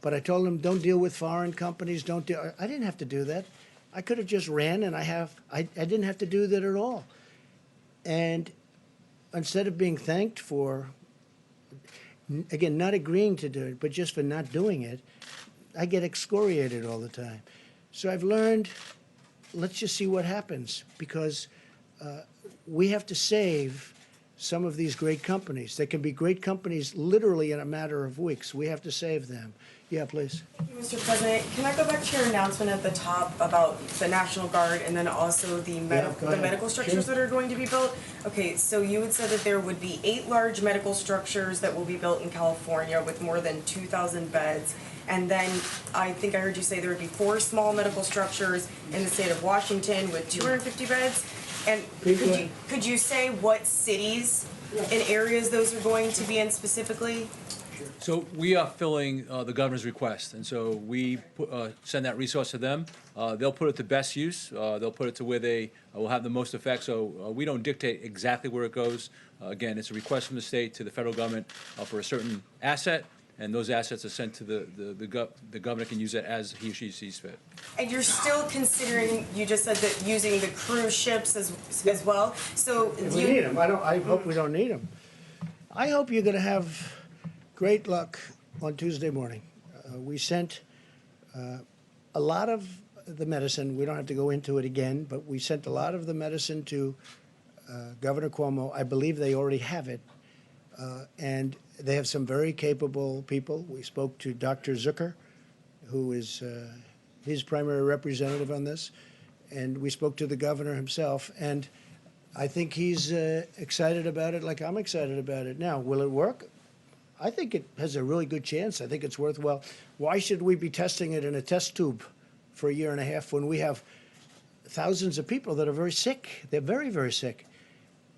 but I told them, don't deal with foreign companies, don't deal. I didn't have to do that. I could have just ran, and I didn't have to do that at all. And instead of being thanked for, again, not agreeing to do it, but just for not doing it, I get excoriated all the time. So I've learned, let's just see what happens, because we have to save some of these great companies. They can be great companies literally in a matter of weeks. We have to save them. Yeah, please. Thank you, Mr. President. Can I go back to your announcement at the top about the National Guard and then also the medical structures that are going to be built? Okay, so you had said that there would be 8 large medical structures that will be built in California with more than 2,000 beds. And then I think I heard you say there would be 4 small medical structures in the state of Washington with 250 beds. And could you say what cities and areas those are going to be in specifically? So we are filling the governor's request, and so we send that resource to them. They'll put it to best use. They'll put it to where they will have the most effect. So we don't dictate exactly where it goes. Again, it's a request from the state to the federal government for a certain asset, and those assets are sent to the governor can use it as he or she sees fit. And you're still considering, you just said that using the cruise ships as well. So if we need them, I hope we don't need them. I hope you're going to have great luck on Tuesday morning. We sent a lot of the medicine. We don't have to go into it again, but we sent a lot of the medicine to Governor Cuomo. I believe they already have it. And they have some very capable people. We spoke to Dr. Zucker, who is his primary representative on this. And we spoke to the governor himself. And I think he's excited about it like I'm excited about it. Now, will it work? I think it has a really good chance. I think it's worthwhile. Why should we be testing it in a test tube for a year and a half when we have thousands of people that are very sick? They're very, very sick.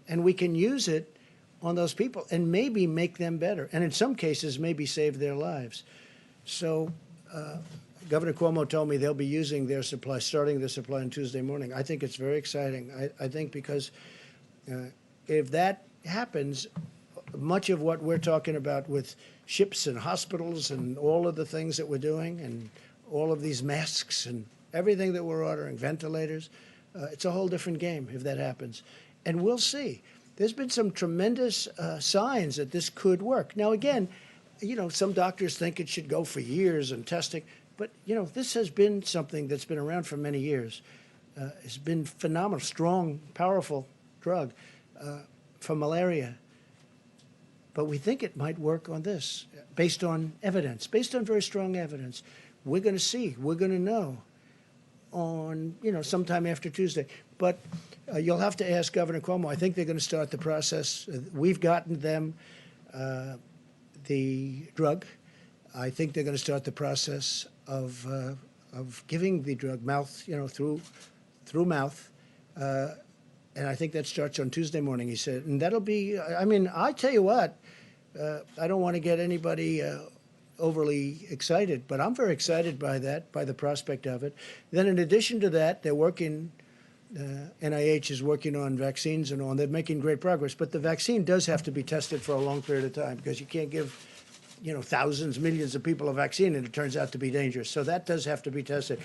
And we can use it on those people and maybe make them better. And in some cases, maybe save their lives. So Governor Cuomo told me they'll be using their supply, starting their supply on Tuesday morning. I think it's very exciting. I think because if that happens, much of what we're talking about with ships and hospitals and all of the things that we're doing and all of these masks and everything that we're ordering, ventilators, it's a whole different game if that happens. And we'll see. There's been some tremendous signs that this could work. Now, again, you know, some doctors think it should go for years and testing, but, you know, this has been something that's been around for many years. has been phenomenal, strong, powerful drug for malaria. But we think it might work on this, based on evidence, based on very strong evidence. We're going to see, we're going to know on, sometime after Tuesday. But you'll have to ask Governor Cuomo. I think they're going to start the process. We've gotten them the drug. I think they're going to start the process of giving the drug through mouth. And I think that starts on Tuesday morning, he said. And that'll be, I tell you what, I don't want to get anybody overly excited, but I'm very excited by that, by the prospect of it. Then in addition to that, they're working, NIH is working on vaccines and all, and they're making great progress. But the vaccine does have to be tested for a long period of time because you can't give, thousands, millions of people a vaccine and it turns out to be dangerous. So that does have to be tested.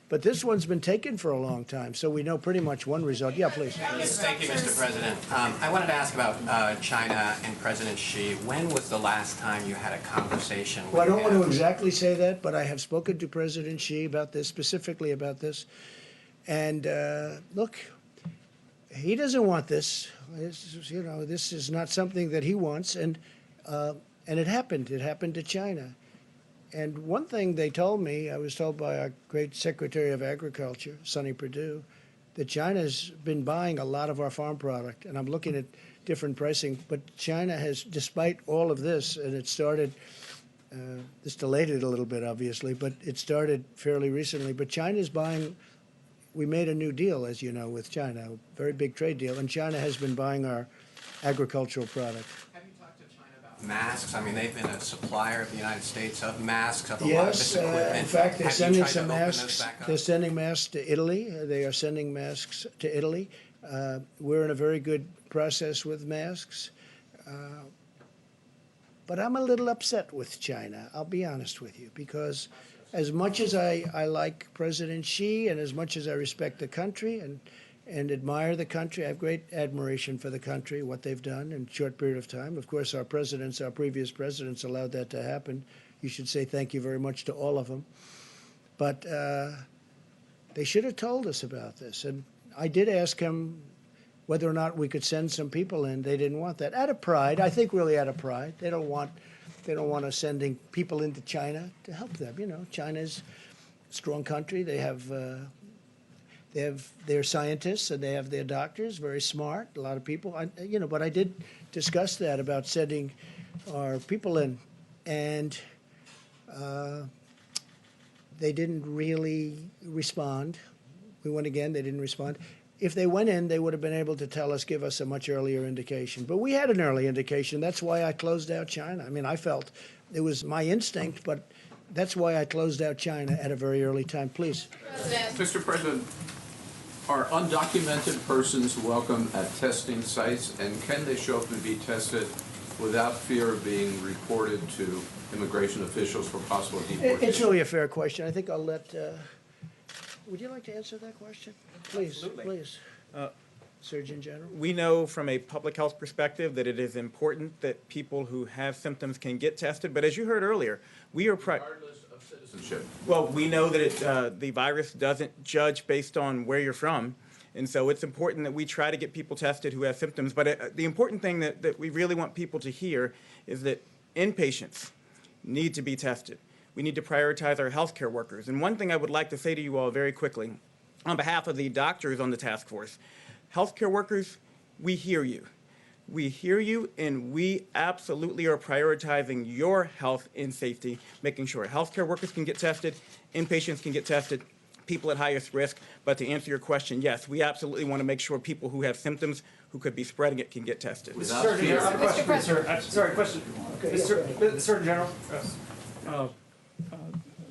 But this one's been taken for a long time, so we know pretty much one result. Yeah, please. Thank you, Mr. President. I wanted to ask about China and President Xi. When was the last time you had a conversation with him? Well, I don't want to exactly say that, but I have spoken to President Xi about this, specifically about this. And look, he doesn't want this. This is not something that he wants. And it happened. It happened to China. And one thing they told me, I was told by our great Secretary of Agriculture, Sonny Perdue, that China's been buying a lot of our farm product. And I'm looking at different pricing. But China has, despite all of this, and it started, this delayed it a little bit, obviously, but it started fairly recently. But China's buying, we made a new deal, as you know, with China, a very big trade deal. And China has been buying our agricultural product. Masks? I mean, they've been a supplier of the United States of masks, of a lot of this equipment. In fact, they're sending some masks. They're sending masks to Italy. They are sending masks to Italy. We're in a very good process with masks. But I'm a little upset with China, I'll be honest with you, because as much as I like President Xi and as much as I respect the country and admire the country. I have great admiration for the country, what they've done in a short period of time. Of course, our previous presidents allowed that to happen. You should say thank you very much to all of them. But they should have told us about this. And I did ask him whether or not we could send some people in. They didn't want that. Out of pride, I think really out of pride. They don't want us sending people into China to help them. China's a strong country. They have their scientists and they have their doctors, very smart, a lot of people. But I did discuss that about sending our people in, and they didn't really respond. We went again, they didn't respond. If they went in, they would have been able to give us a much earlier indication. But we had an early indication. That's why I closed out China. I felt it was my instinct, but that's why I closed out China at a very early time. Please. Mr. President, are undocumented persons welcome at testing sites, and can they show up to be tested without fear of being reported to immigration officials for possible deportation? It's really a fair question. I think I'll let, would you like to answer that question? Please, Absolutely. Please. Surgeon General. We know from a public health perspective that it is important that people who have symptoms can get tested, but as you heard earlier, we are regardless of citizenship. Well, we know that the virus doesn't judge based on where you're from, and so it's important that we try to get people tested who have symptoms. But the important thing that we really want people to hear is that inpatients need to be tested. We need to prioritize our healthcare workers. And one thing I would like to say to you all very quickly, on behalf of the doctors on the task force, healthcare workers, we hear you. We hear you, and we absolutely are prioritizing your health and safety, making sure healthcare workers can get tested, inpatients can get tested, people at highest risk. But to answer your question, yes, we absolutely want to make sure people who have symptoms who could be spreading it can get tested. Surgeon General, I have a question, sir. Sorry, question. Okay, Surgeon General.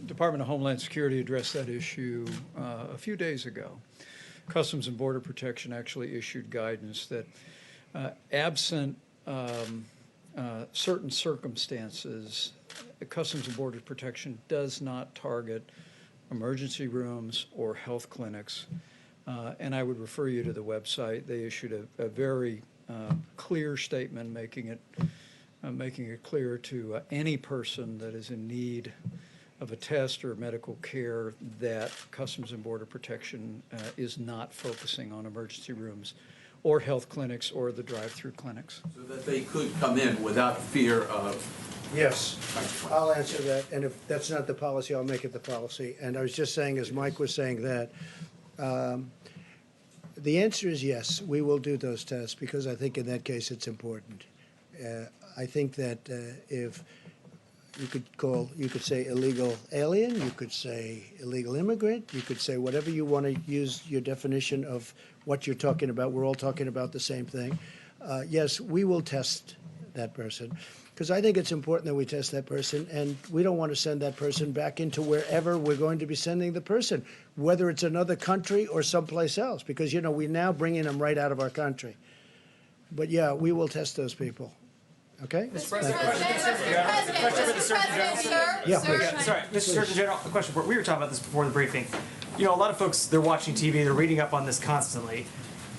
Department of Homeland Security addressed that issue a few days ago. Customs and Border Protection actually issued guidance that absent certain circumstances, Customs and Border Protection does not target emergency rooms or health clinics. And I would refer you to the website. They issued a very clear statement making it clear to any person that is in need of a test or medical care that Customs and Border Protection is not focusing on emergency rooms or health clinics or the drive-through clinics. So that they could come in without fear of... Yes, I'll answer that, and if that's not the policy, I'll make it the policy. And I was just saying, as Mike was saying that, the answer is yes, we will do those tests, because I think in that case it's important. I think that if you could say illegal alien, you could say illegal immigrant, you could say whatever you want to use your definition of what you're talking about. We're all talking about the same thing. Yes, we will test that person, because I think it's important that we test that person, and we don't want to send that person back into wherever we're going to be sending the person, whether it's another country or someplace else, because, you know, we're now bringing them right out of our country. But yeah, we will test those people. Okay? Mr. President, question for the Surgeon General. Yeah, Sorry, Mr. Surgeon General, a question for, we were talking about this before the briefing. You know, a lot of folks, they're watching TV, they're reading up on this constantly.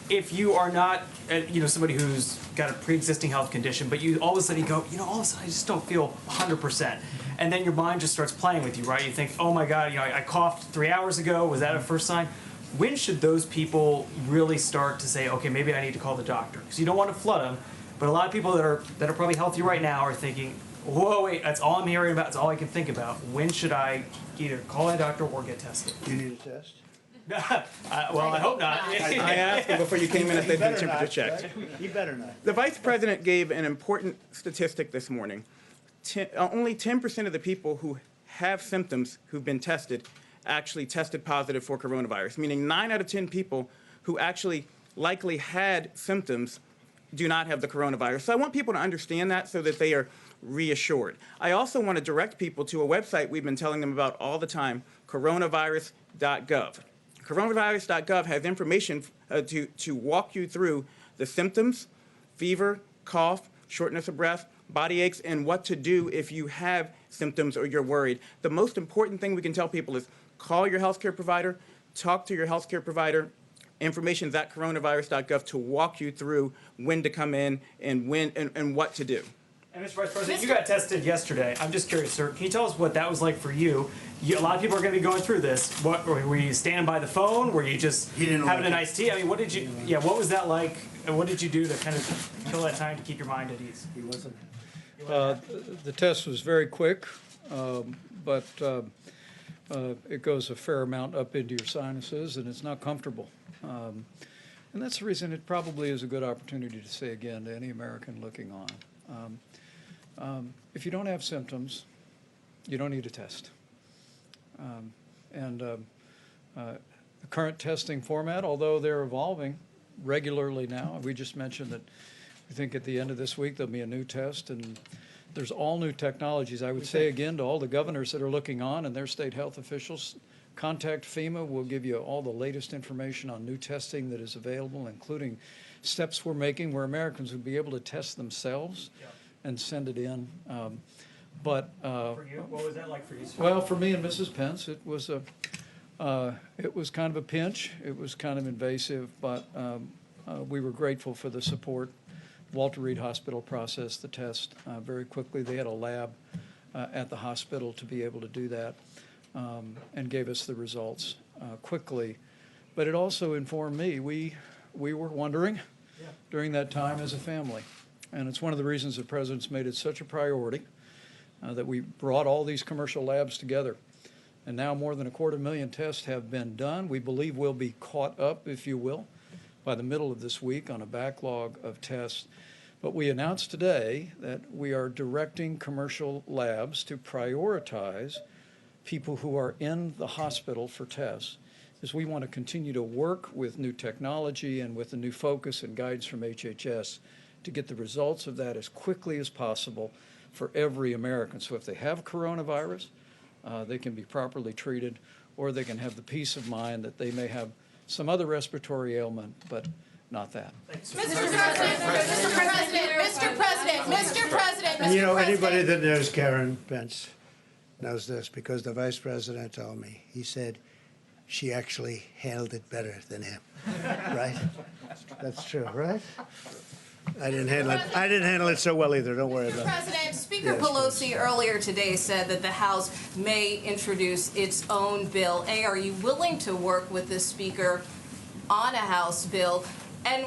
If you are not, you know, somebody who's got a pre-existing health condition, but you all of a sudden you go, you know, all of a sudden I just don't feel 100%. And then your mind just starts playing with you, right? You think, oh my God, you know, I coughed 3 hours ago, was that a first sign? When should those people really start to say, okay, maybe I need to call the doctor? Because you don't want to flood them. But a lot of people that are probably healthy right now are thinking, whoa, wait, that's all I'm hearing about, that's all I can think about. When should I either call a doctor or get tested? You need a test? Well, I hope not. I asked him before you came in if they'd been temperature checked. You better not. The Vice President gave an important statistic this morning. Only 10% of the people who have symptoms who've been tested actually tested positive for coronavirus, meaning 9 out of 10 people who actually likely had symptoms do not have the coronavirus. So I want people to understand that so that they are reassured. I also want to direct people to a website we've been telling them about all the time, coronavirus.gov. Coronavirus.gov has information to walk you through the symptoms, fever, cough, shortness of breath, body aches, and what to do if you have symptoms or you're worried. The most important thing we can tell people is call your healthcare provider, talk to your healthcare provider. Information is at coronavirus.gov to walk you through when to come in and when and what to do. And Mr. Vice President, you got tested yesterday. I'm just curious, sir. Can you tell us what that was like for you? A lot of people are going to be going through this. What were you standing by the phone? Were you just having a nice tea? I mean, what did you? Yeah, what was that like? And what did you do to kind of kill that time to keep your mind at ease? He wasn't. The test was very quick, but it goes a fair amount up into your sinuses, and it's not comfortable. And that's the reason it probably is a good opportunity to say again to any American looking on, if you don't have symptoms, you don't need a test. The current testing format, although they're evolving regularly now, we just mentioned that I think at the end of this week there'll be a new test, and there's all new technologies. I would say again to all the governors that are looking on and their state health officials, contact FEMA. We'll give you all the latest information on new testing that is available, including steps we're making where Americans will be able to test themselves and send it in. For you, what was that like for you, sir? Well, for me and Mrs. Pence, it was kind of a pinch. It was kind of invasive, but we were grateful for the support. Walter Reed Hospital processed the test very quickly. They had a lab at the hospital to be able to do that. And gave us the results quickly. But it also informed me. We were wondering during that time as a family. And it's one of the reasons the President's made it such a priority that we brought all these commercial labs together. And now more than 250,000 tests have been done. We believe we'll be caught up, if you will, by the middle of this week on a backlog of tests. But we announced today that we are directing commercial labs to prioritize people who are in the hospital for tests, is we want to continue to work with new technology and with the new focus and guidance from HHS to get the results of that as quickly as possible for every American. So if they have coronavirus, they can be properly treated, or they can have the peace of mind that they may have some other respiratory ailment, but not that. Mr. President. And you know, anybody that knows Karen Pence knows this, because the Vice President told me. He said she actually handled it better than him. Right? That's true, right? I didn't handle it so well either. Don't worry about it. President, Speaker Yes, Pelosi earlier today said that the House may introduce its own bill. A, are you willing to work with the Speaker on a House bill? And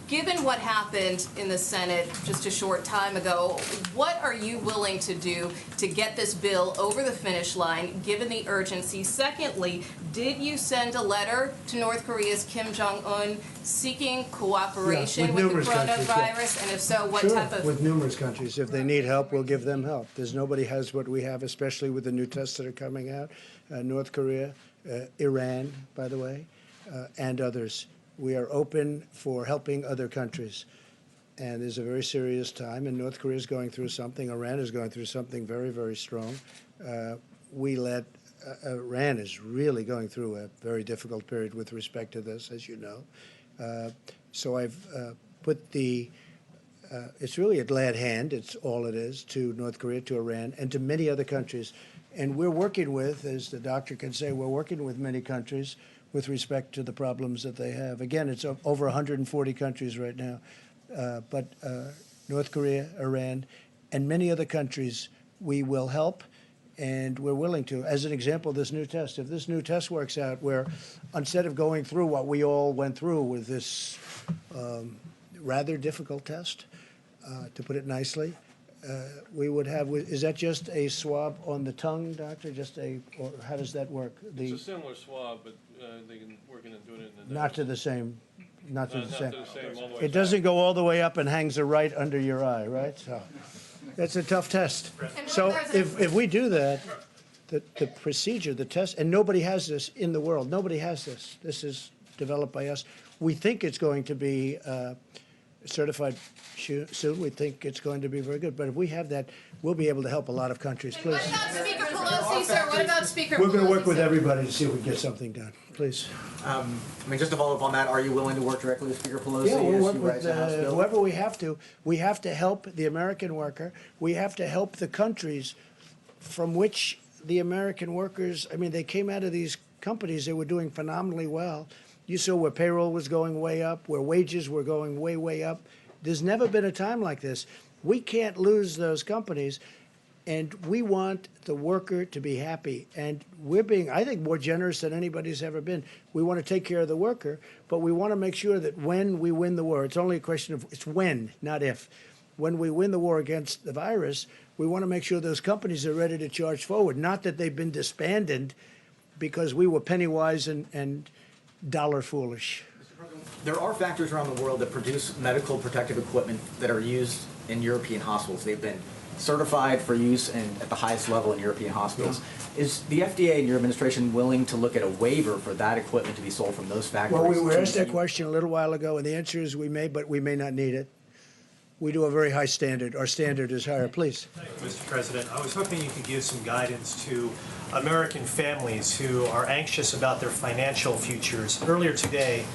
given what happened in the Senate just a short time ago, what are you willing to do to get this bill over the finish line, given the urgency? Secondly, did you send a letter to North Korea's Kim Jong-un seeking cooperation with the coronavirus? And if so, what type of... With numerous countries. If they need help, we'll give them help. There's nobody has what we have, especially with the new tests that are coming out. North Korea, Iran, by the way, and others. We are open for helping other countries. And there's a very serious time, and North Korea is going through something. Iran is going through something very, very strong. Iran is really going through a very difficult period with respect to this, as you know. So I've put it's really a glad hand, it's all it is, to North Korea, to Iran, and to many other countries. And we're working with, as the doctor can say, we're working with many countries with respect to the problems that they have. Again, it's over 140 countries right now. But North Korea, Iran, and many other countries, we will help, and we're willing to. As an example, this new test, if this new test works out where instead of going through what we all went through with this rather difficult test, to put it nicely, we would have, is that just a swab on the tongue, doctor? Or how does that work? It's a similar swab, but they can work in doing it in the Not to the same, Not to the same all the way It doesn't go all the way up and hangs right under your eye, right? So that's a tough test. So if we do that, the procedure, the test, and nobody has this in the world. Nobody has this. This is developed by us. We think it's going to be certified soon. We think it's going to be very good. But if we have that, we'll be able to help a lot of countries. Please. What about Speaker Pelosi, sir? What about Speaker Pelosi? We're going to work with everybody to see if we can get something done. Please. I mean, just to follow up on that, are you willing to work directly with Speaker Pelosi? Yeah, we'll as work she with writes a House bill? whoever we have to. We have to help the American worker. We have to help the countries from which the American workers, I mean, they came out of these companies, they were doing phenomenally well. You saw where payroll was going way up, where wages were going way, way up. There's never been a time like this. We can't lose those companies, and we want the worker to be happy. And we're being, I think, more generous than anybody's ever been. We want to take care of the worker, but we want to make sure that when we win the war, it's only a question of, it's when, not if. When we win the war against the virus, we want to make sure those companies are ready to charge forward, not that they've been disbanded because we were penny wise and dollar foolish. There are factories around the world that produce medical protective equipment that are used in European hospitals. They've been certified for use at the highest level in European hospitals. Is the FDA and your administration willing to look at a waiver for that equipment to be sold from those factories? Well, we were asked that question a little while ago, and the answer is we may, but we may not need it. We do a very high standard. Our standard is higher. Please. Thank you, Mr. President. I was hoping you could give some guidance to American families who are anxious about their financial futures. Earlier today,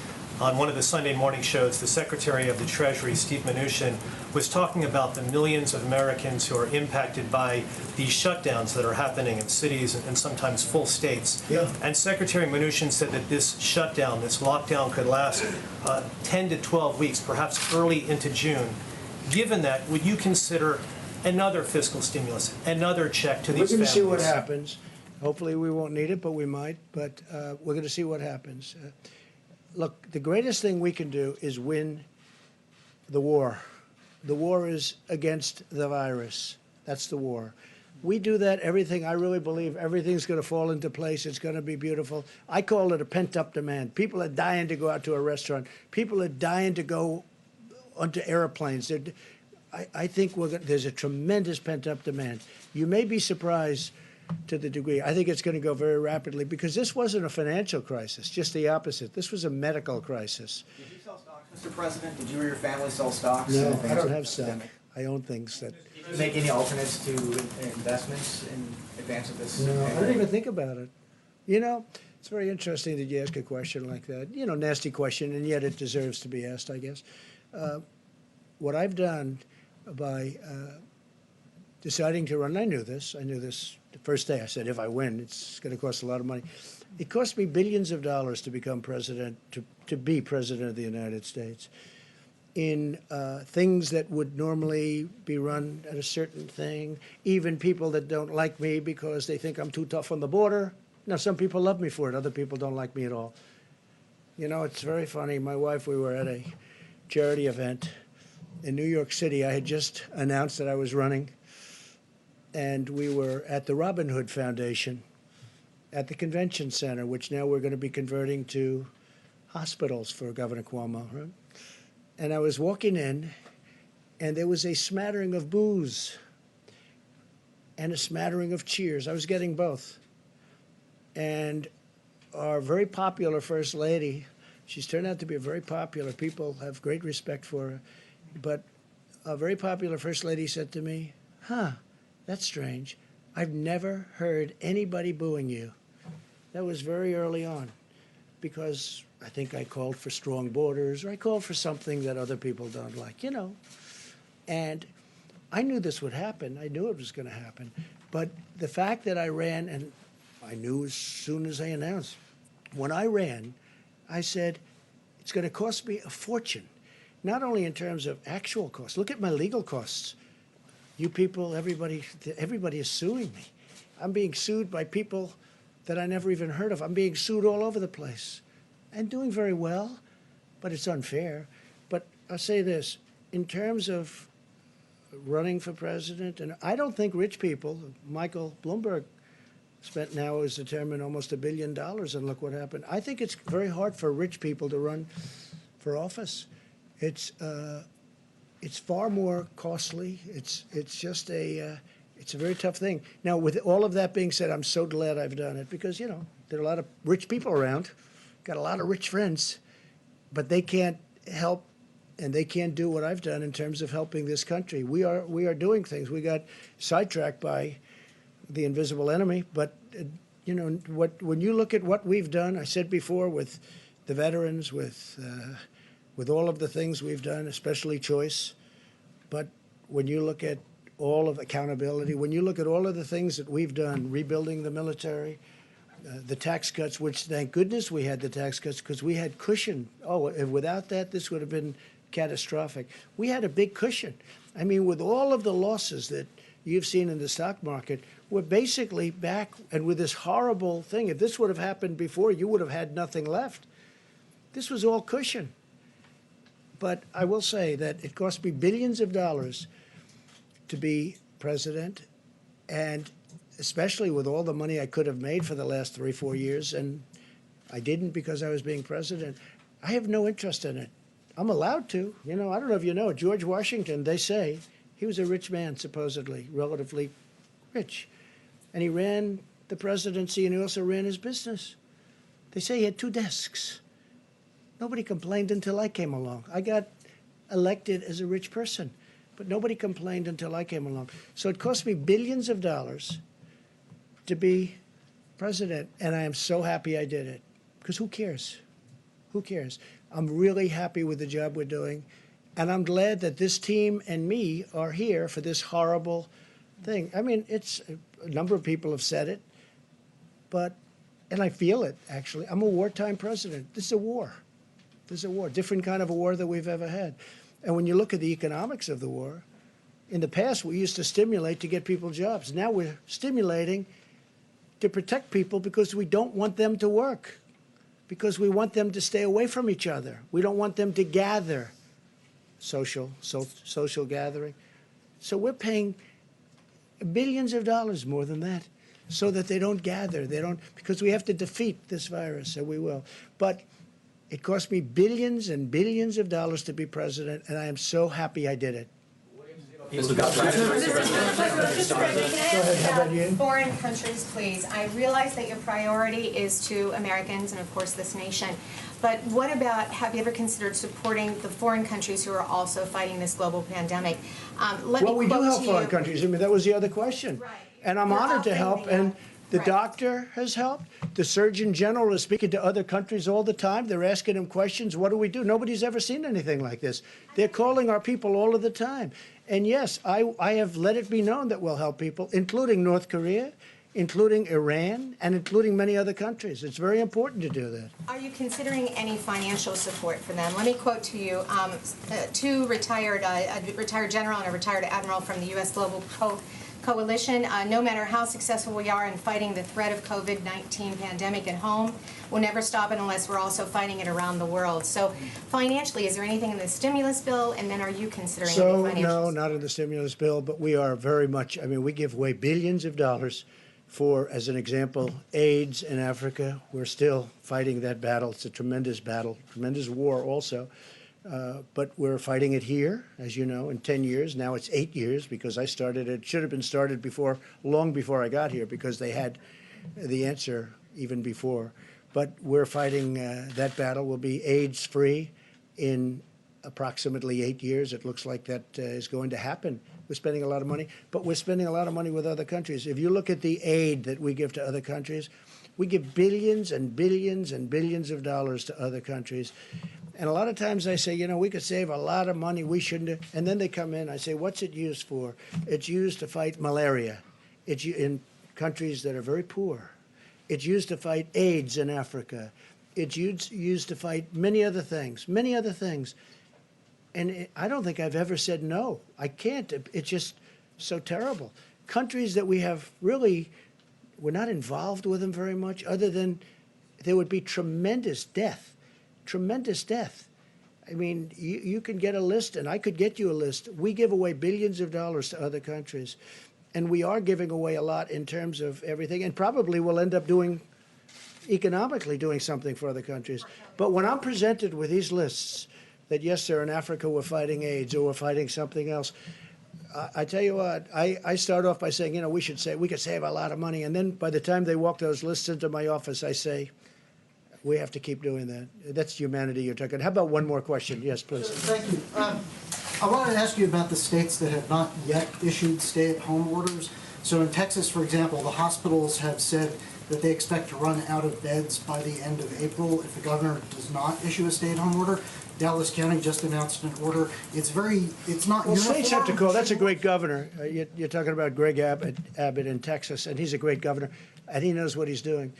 on one of the Sunday morning shows, the Secretary of the Treasury, Steve Mnuchin, was talking about the millions of Americans who are impacted by these shutdowns that are happening in cities and sometimes full states. Yeah. And Secretary Mnuchin said that this shutdown, this lockdown could last 10 to 12 weeks, perhaps early into June. Given that, would you consider another fiscal stimulus, another check to these families? We're going to see what happens. Hopefully we won't need it, but we might. But we're going to see what happens. Look, the greatest thing we can do is win the war. The war is against the virus. That's the war. We do that, everything, I really believe everything's going to fall into place. It's going to be beautiful. I call it a pent-up demand. People are dying to go out to a restaurant. People are dying to go onto airplanes. I think there's a tremendous pent-up demand. You may be surprised to the degree. I think it's going to go very rapidly because this wasn't a financial crisis, just the opposite. This was a medical crisis. Did you sell stocks, Mr. President? Did you or your family sell stocks? No, I don't have stock. I own things that... Did you make any alternates to investments in advance of this? No, I didn't even think about it. You know, it's very interesting that you ask a question like that. You know, nasty question, and yet it deserves to be asked, I guess. What I've done by deciding to run, I knew this the first day. I said, if I win, it's going to cost a lot of money. It cost me billions of dollars to become president, to be president of the United States. in things that would normally be run at a certain thing, even people that don't like me because they think I'm too tough on the border. Now, some people love me for it. Other people don't like me at all. You know, it's very funny. My wife, we were at a charity event in New York City. I had just announced that I was running, and we were at the Robin Hood Foundation at the convention center, which now we're going to be converting to hospitals for Governor Cuomo. Right? And I was walking in, and there was a smattering of boos and a smattering of cheers. I was getting both. And our very popular First Lady, she's turned out to be very popular. People have great respect for her. But a very popular First Lady said to me, that's strange. I've never heard anybody booing you. That was very early on, because I think I called for strong borders, or I called for something that other people don't like, you know. And I knew this would happen. I knew it was going to happen. But the fact that I ran, and I knew as soon as I announced, when I ran, I said, it's going to cost me a fortune, not only in terms of actual costs. Look at my legal costs. You people, everybody is suing me. I'm being sued by people that I never even heard of. I'm being sued all over the place and doing very well, but it's unfair. But I'll say this, in terms of running for president, and I don't think rich people, Michael Bloomberg spent now is determined almost $1 billion, and look what happened. I think it's very hard for rich people to run for office. It's far more costly. It's just it's a very tough thing. Now, with all of that being said, I'm so glad I've done it because, you know, there are a lot of rich people around, got a lot of rich friends, but they can't help and they can't do what I've done in terms of helping this country. We are doing things. We got sidetracked by the invisible enemy, but you know when you look at what we've done, I said before with the veterans, with all of the things we've done, especially choice, but when you look at all of accountability, when you look at all of the things that we've done, rebuilding the military, the tax cuts, which thank goodness we had the tax cuts because we had cushion. Oh, if without that, this would have been catastrophic. We had a big cushion. I mean, with all of the losses that you've seen in the stock market, we're basically back, and with this horrible thing, if this would have happened before, you would have had nothing left. This was all cushion. But I will say that it cost me billions of dollars to be president, and especially with all the money I could have made for the last 3-4 years, and I didn't because I was being president. I have no interest in it. I'm allowed to. You know, I don't know if you know, George Washington, they say, he was a rich man, supposedly, relatively rich. And he ran the presidency, and he also ran his business. They say he had 2 desks. Nobody complained until I came along. I got elected as a rich person, but nobody complained until I came along. So it cost me billions of dollars to be president, and I am so happy I did it. Because who cares? Who cares? I'm really happy with the job we're doing, and I'm glad that this team and me are here for this horrible thing. I mean, it's a number of people have said it, but, and I feel it, actually. I'm a wartime president. This is a war. This is a war, different kind of a war than we've ever had. And when you look at the economics of the war, in the past we used to stimulate to get people jobs. Now we're stimulating to protect people because we don't want them to work, because we want them to stay away from each other. We don't want them to gather, social gathering. So we're paying billions of dollars more than that so that they don't gather. They don't, because we have to defeat this virus, and we will. But it cost me billions and billions of dollars to be president, and I am so happy I did it. Foreign countries, please. I realize that your priority is to Americans and, of course, this nation. But what about, have you ever considered supporting the foreign countries who are also fighting this global pandemic? Well, we do help foreign countries. I mean, that was the other question. Right. And I'm honored to help. And the doctor has helped. The Surgeon General is speaking to other countries all the time. They're asking him questions. What do we do? Nobody's ever seen anything like this. They're calling our people all of the time. And yes, I have let it be known that we'll help people, including North Korea, including Iran and including many other countries. It's very important to do that. Are you considering any financial support for them? Let me quote to you two retired, a retired general and a retired admiral from the U.S. Global Coalition. No matter how successful we are in fighting the threat of COVID-19 pandemic at home, we'll never stop it unless we're also fighting it around the world. So financially, is there anything in the stimulus bill? And then are you considering any financial No, not in the stimulus bill, but we are very much, I mean, we give away billions of dollars for, as an example, AIDS in Africa. We're still fighting that battle. It's a tremendous battle, tremendous war also. But we're fighting it here, as you know, in 10 years. Now it's 8 years because I started it. Should have been started before, long before I got here, because they had the answer even before. But we're fighting that battle. We'll be AIDS-free in approximately 8 years. It looks like that is going to happen. We're spending a lot of money, but we're spending a lot of money with other countries. If you look at the aid that we give to other countries, we give billions and billions and billions of dollars to other countries. And a lot of times I say, you know, we could save a lot of money. We shouldn't have. And then they come in. I say, what's it used for? It's used to fight malaria. It's in countries that are very poor. It's used to fight AIDS in Africa. It's used to fight many other things, many other things. And I don't think I've ever said no. I can't. It's just so terrible. Countries that we have really, we're not involved with them very much, other than there would be tremendous death. Tremendous death. I mean, you can get a list, and I could get you a list. We give away billions of dollars to other countries, and we are giving away a lot in terms of everything, and probably we'll end up doing, economically doing something for other countries. But when I'm presented with these lists, that yes, sir, in Africa we're fighting AIDS or we're fighting something else, I tell you what, I start off by saying, you know, we could save a lot of money, and then by the time they walk those lists into my office, I say, we have to keep doing that. That's humanity you're talking. How about one more question? Yes, please. Thank you. I wanted to ask you about the states that have not yet issued stay-at-home orders. So in Texas, for example, the hospitals have said that they expect to run out of beds by the end of April if the governor does not issue a stay-at-home order. Dallas County just announced an order. It's not well, uniform. States have to call. That's a great governor. You're talking about Greg Abbott in Texas, and he's a great governor, and he knows what he's doing.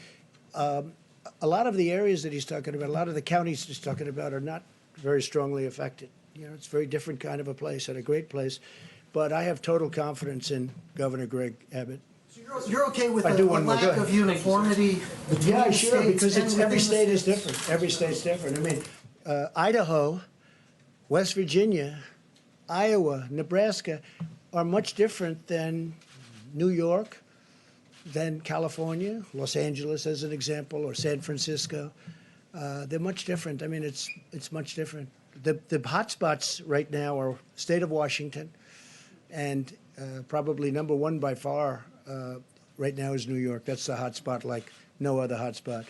A lot of the areas that he's talking about, a lot of the counties he's talking about are not very strongly affected. You know, it's a very different kind of a place and a great place. But I have total confidence in Governor Greg Abbott. So you're okay with the lack of uniformity between yeah, sure, states because and every within state the is different. Every state's different. I mean, Idaho, West Virginia, Iowa, Nebraska are much different than New York, than California, Los Angeles as an example, or San Francisco. They're much different. I mean, it's much different. The hot spots right now are state of Washington, and probably number one by far right now is New York. That's the hot spot like no other hot spot.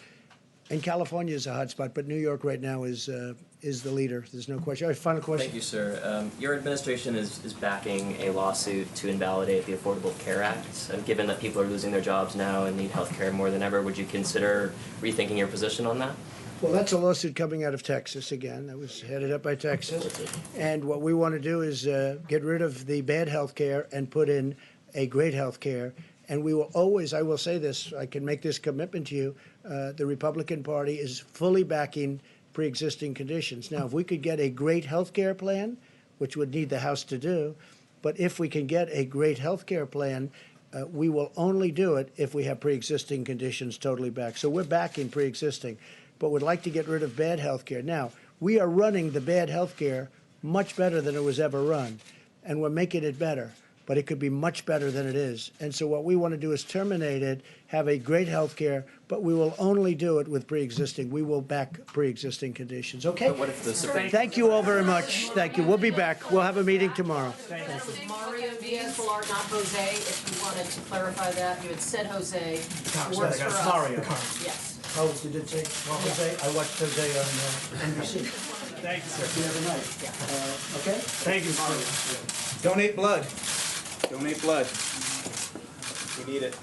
And California is a hot spot, but New York right now is the leader. There's no question. All right, final question. Thank you, sir. Your administration is backing a lawsuit to invalidate the Affordable Care Act. Given that people are losing their jobs now and need health care more than ever, would you consider rethinking your position on that? Well, that's a lawsuit coming out of Texas again. That was headed up by Texas. And what we want to do is get rid of the bad health care and put in a great health care. And we will always, I will say this, I can make this commitment to you, the Republican Party is fully backing pre-existing conditions. Now, if we could get a great health care plan, which would need the House to do, but if we can get a great health care plan, we will only do it if we have pre-existing conditions totally back. So we're backing pre-existing, but would like to get rid of bad health care. Now, we are running the bad health care much better than it was ever run, and we're making it better. But it could be much better than it is. And so what we want to do is terminate it, have a great health care, but we will only do it with pre-existing. We will back pre-existing conditions. Okay? But what if the Supreme Thank you all very much. Thank you. We'll be back. We'll have a meeting tomorrow. Mario Diaz-Balart, not Jose, if you wanted to clarify that. You had said Jose. Works for us. Mario. Yes. Oh, you did say Jose? I watched Jose on NBC. Thank you, sir. The other night. Okay? Thank you, Mario. Donate blood. Donate blood. We need it.